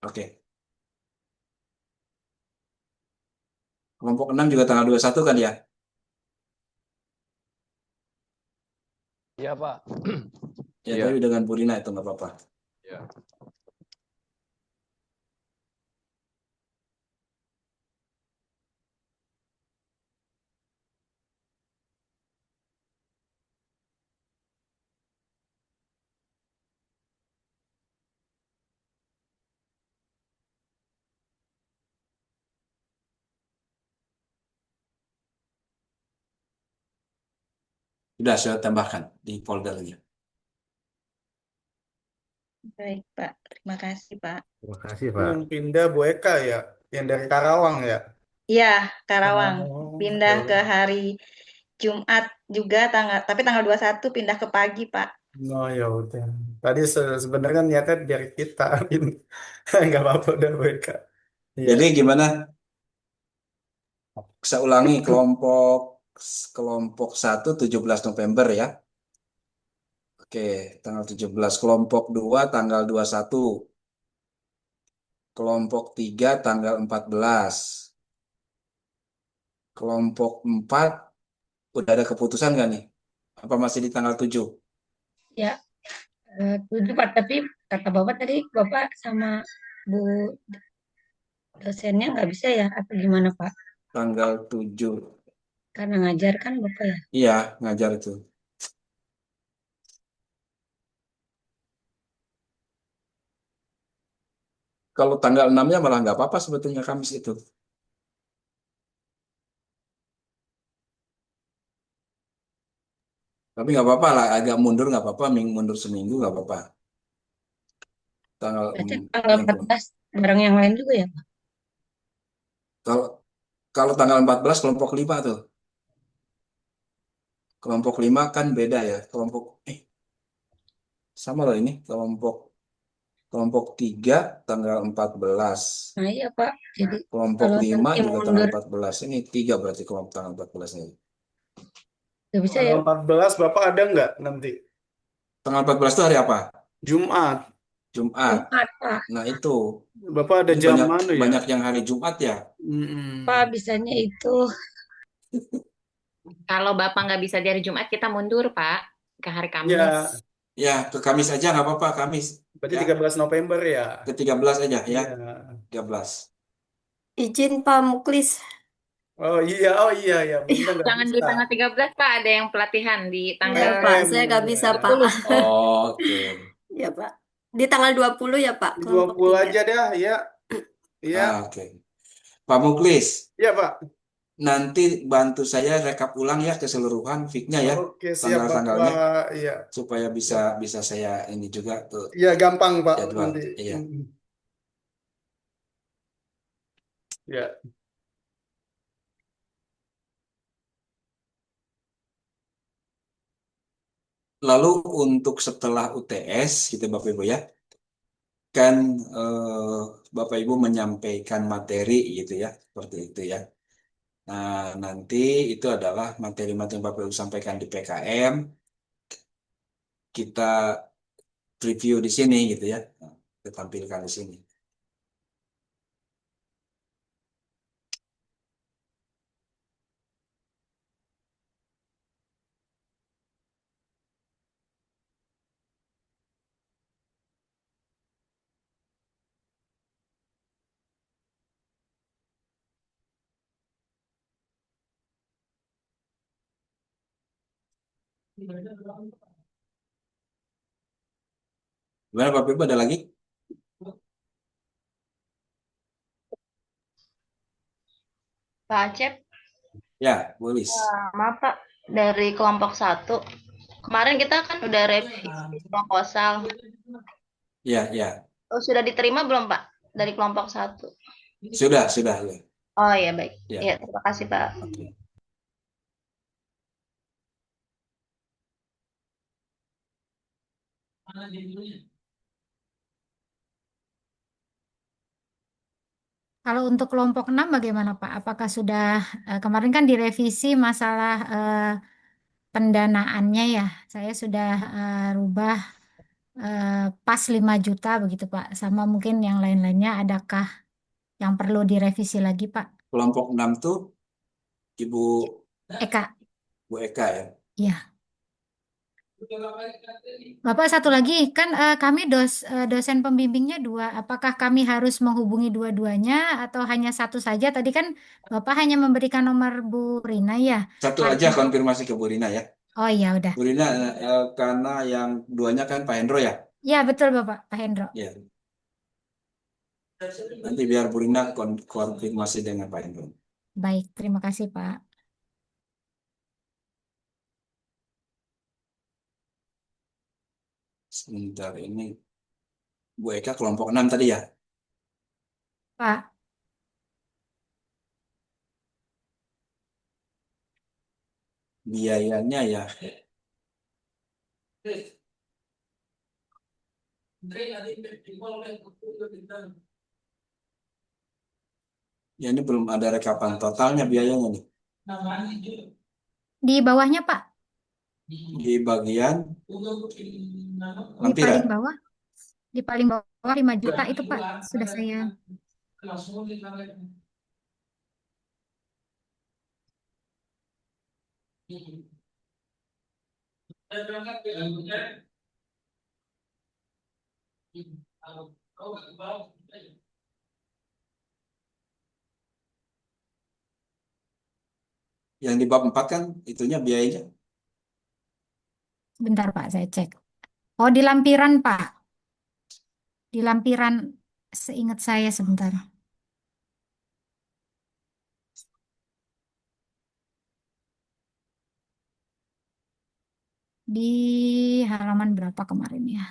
Oke. Kelompok 6 juga tanggal 21 kan ya? Iya, Pak. Ya, Iya. tapi dengan Burina itu nggak apa-apa. Iya. Sudah saya tambahkan di foldernya. Baik, Pak. Terima kasih, Pak. Terima kasih, Pak. Yang pindah Bu Eka ya, yang dari Karawang ya. Iya, Karawang. Oh, Pindah oke. ke hari Jumat juga tapi tanggal 21 pindah ke pagi, Pak. Oh ya udah. Tadi sebenarnya niatnya dari kita, nggak apa-apa udah Bu Eka. Iya. Jadi gimana? Saya ulangi kelompok kelompok 1 17 November ya. Oke, tanggal 17. Kelompok 2 tanggal 21. Kelompok 3 tanggal 14. Kelompok 4 udah ada keputusan nggak nih? Apa masih di tanggal 7? Ya, 7 Pak. Tapi kata Bapak tadi, Bapak sama Bu dosennya nggak bisa ya? Atau gimana Pak? Tanggal 7. Karena ngajar kan Bapak ya? Iya, ngajar itu. Kalau tanggal 6-nya malah nggak apa-apa sebetulnya Kamis itu. Tapi nggak apa-apa lah, agak mundur nggak apa-apa, mundur seminggu nggak apa-apa. Tanggal Berarti tanggal yang 14 bareng yang lain juga ya Pak? kalau kalau tanggal 14 kelompok 5 tuh. Kelompok 5 kan beda ya. Sama loh ini, kelompok 3 tanggal 14. Nah iya Pak, jadi Kelompok kalau 5 nanti juga tanggal mundur 14. Ini 3 berarti kelompok tanggal 14 ini. nggak bisa ya? Tanggal 14 Bapak ada nggak nanti? Tanggal 14 itu hari apa? Jumat. Jumat. Jumat Pak. Nah itu. Bapak ada Ini jam banyak mana ya? banyak yang hari Jumat ya. Pak bisanya itu Kalau Bapak nggak bisa di hari Jumat, kita mundur, Pak, ke hari Ya, Kamis. Ya, ke Kamis aja nggak apa-apa, Kamis. berarti Ya, 13 November ya. ke 13 aja ya. Iya. 13. Izin Pak Muklis. Oh iya, ya. Bunda nggak Jangan di bisa. tanggal 13, Pak, ada yang pelatihan di Iya tanggal Pak, saya nggak bisa Pak. 10. Oke. Ya Pak. Di tanggal 20 ya Pak, Di kelompok 20 3. aja dah, ya. Iya. Oke. Pak Muklis, Iya Pak. nanti bantu saya rekap ulang ya keseluruhan fignya ya, Oke, siap tanggal-tanggalnya, Bapak. Iya. supaya bisa saya ini juga ke Iya, gampang Pak jadwal. nanti. Iya. Ya. Lalu untuk setelah UTS gitu Bapak Ibu ya, kan Bapak Ibu menyampaikan materi gitu ya, seperti itu ya. Nah, nanti itu adalah materi-materi yang Bapak Ibu sampaikan di PKM, kita review di sini gitu ya. Nah, kita tampilkan di sini. Gimana Bapak Ibu, ada lagi? Pak Acep, Ya, boleh. maaf Pak, dari kelompok 1. Kemarin kita kan udah revisi proposal. Ya. Oh, sudah diterima belum Pak dari kelompok 1? Sudah ya. Oh ya, baik. Ya. Ya, terima kasih Pak. Oke. Kalau untuk kelompok 6 bagaimana Pak? Apakah sudah kemarin kan direvisi masalah pendanaannya ya? Saya sudah rubah pas 5 juta begitu Pak. Sama mungkin yang lain-lainnya adakah yang perlu direvisi lagi Pak? Kelompok 6 tuh Ibu Eka, Bu Eka ya. iya. Bapak satu lagi, kan kami dosen pembimbingnya 2. Apakah kami harus menghubungi dua-duanya atau hanya satu saja? Tadi kan Bapak hanya memberikan nomor Bu Rina ya. Satu Karena- aja konfirmasi ke Bu Rina ya. Oh iya udah. Bu Rina, karena yang duanya kan Pak Hendro ya. Ya betul Bapak, Pak Hendro. Ya. Nanti biar Bu Rina konfirmasi dengan Pak Hendro. Baik, terima kasih Pak. Sebentar ini Bu Eka kelompok 6 tadi ya. Pak, Biayanya ya. Ya ini belum ada rekapan totalnya biayanya nih. di bawahnya Pak, Di bagian di lampiran. paling bawah, di paling bawah 5 juta itu Pak, sudah saya. Yang di bab 4 kan itunya biayanya. Sebentar Pak, saya cek. Oh, di lampiran Pak. Di lampiran, seingat saya sebentar. Di halaman berapa kemarin ya?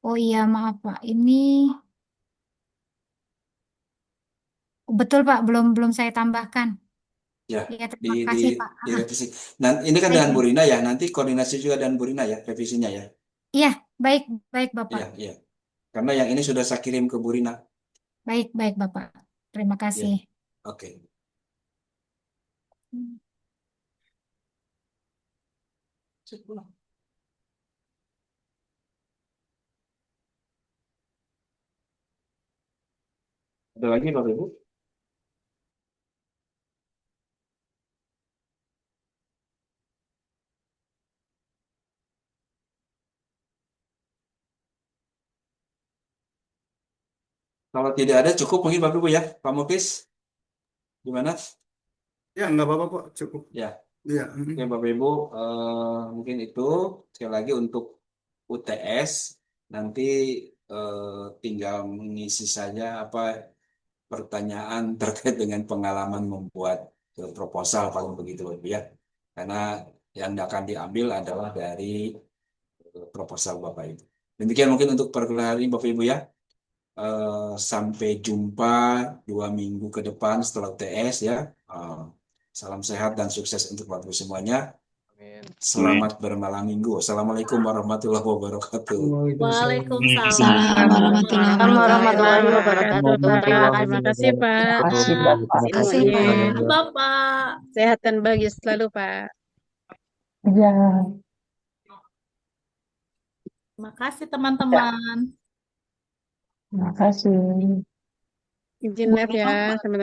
Oh iya, maaf Pak. Ini betul Pak, belum belum saya tambahkan. Ya, Ya, terima kasih Pak. direvisi. Nah, ini kan Baik. dengan Bu Rina ya. Nanti koordinasi juga dengan Bu Rina ya, revisinya ya. Iya, baik, baik Bapak. Iya, iya. Karena yang ini sudah saya kirim ke Bu Rina. Baik, baik Bapak. Terima kasih. Oke. Ada lagi Bapak Ibu? Kalau tidak ada cukup mungkin Bapak Ibu ya. Pak Muklis, gimana? Ya, nggak apa-apa kok, cukup. Ya. Iya. Oke Bapak Ibu, mungkin itu sekali lagi untuk UTS nanti tinggal mengisi saja apa pertanyaan terkait dengan pengalaman membuat proposal paling begitu Bapak Ibu ya. Karena yang akan diambil adalah dari proposal Bapak Ibu. Demikian mungkin untuk perkenalan ini Bapak Ibu ya. Sampai jumpa 2 minggu ke depan setelah UTS ya. Salam sehat dan sukses untuk Bapak Ibu semuanya. Selamat bermalam minggu. Assalamualaikum warahmatullahi wabarakatuh. Waalaikumsalam warahmatullahi wabarakatuh. Terima kasih Pak. Terima kasih, Pak. Bapak. Sehat dan bahagia selalu Pak. Ya. Terima kasih teman-teman. Terima kasih. Izin live ya teman-teman.